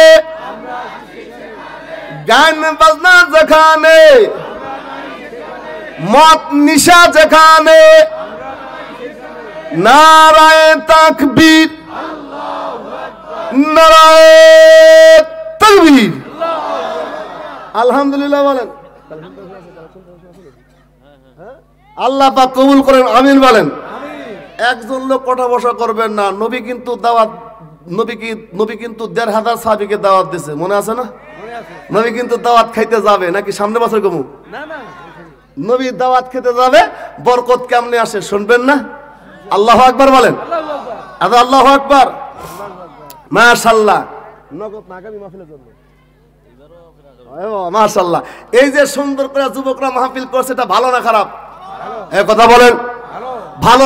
[SPEAKER 1] গান বাজনা যেখানে, মদ নিশা যেখানে, নারায়ে তাকবীর, নারায়ে তাকবীর। আলহামদুলিল্লাহ বলেন। আল্লাহ পাক কবুল করেন, আমিন বলেন। একজন লোক কথা বসা করবেন না। নবী কিন্তু দাওয়াত, নবী কিন্তু 1500 সাহাবীকে দাওয়াত দিয়েছে, মনে আছে না? নবী কিন্তু দাওয়াত খাইতে যাবে, নাকি সামনে বছর কমু? না না, নবী দাওয়াত খেতে যাবে, বরকত কেমনে আসে শুনবেন না? আল্লাহু আকবার বলেন। আচ্ছা, আল্লাহু আকবার, মাশাআল্লাহ। নগদ নাগামি মাহফিলের জন্য মাশাআল্লাহ। এই যে সুন্দর করে যুবকরা মাহফিল করছে, এটা ভালো না খারাপ? এই কথা বলেন, ভালো।